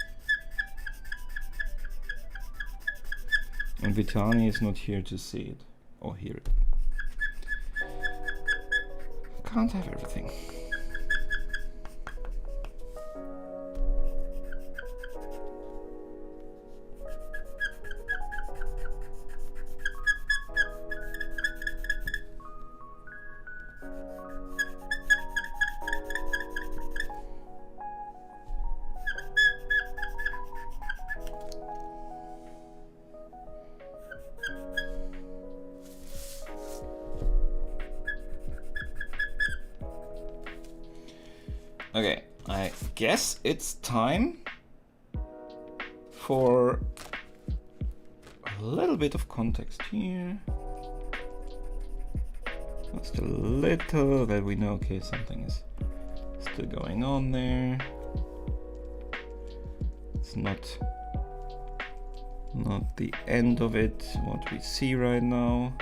S1: And Vitani is not here to see it, or hear it. Can't have everything. Okay, I guess it's time for a little bit of context here. Just a little that we know, okay, something is still going on there. It's not the end of it, what we see right now.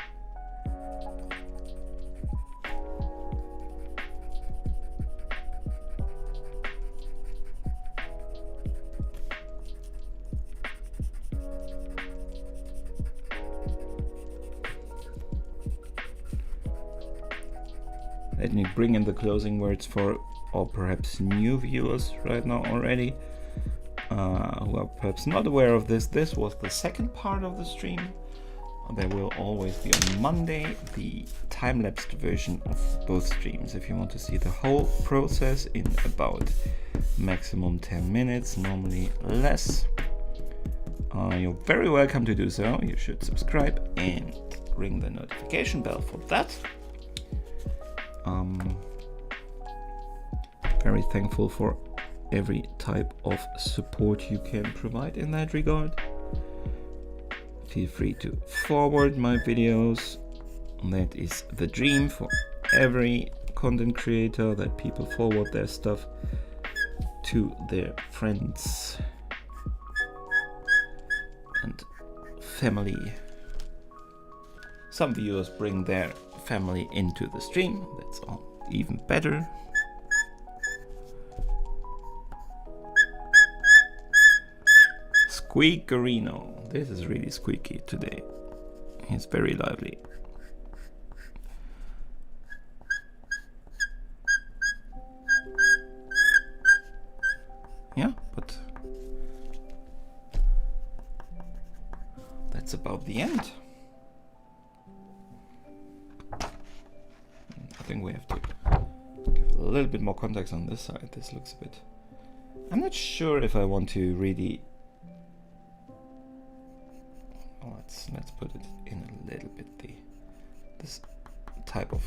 S1: Let me bring in the closing words for, or perhaps new viewers right now already, who are perhaps not aware of this. This was the second part of the stream. There will always be on Monday the time-lapsed version of both streams. If you want to see the whole process in about maximum 10 minutes, normally less, you're very welcome to do so. You should subscribe and ring the notification bell for that. Very thankful for every type of support you can provide in that regard. Feel free to forward my videos. That is the dream for every content creator, that people forward their stuff to their friends and family. Some viewers bring their family into the stream. That's all even better. Squeakerino. This is really squeaky today. He's very lively. Yeah, but that's about the end. I think we have to give a little bit more context on this side. This looks a bit... I'm not sure if I want to really... Let's put it in a little bit, this type of...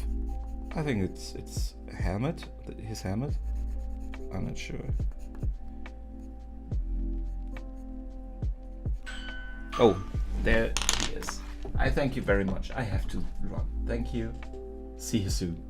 S1: I think it's a helmet, his helmet. I'm not sure. Oh, there he is. I thank you very much. I have to run. Thank you. See you soon.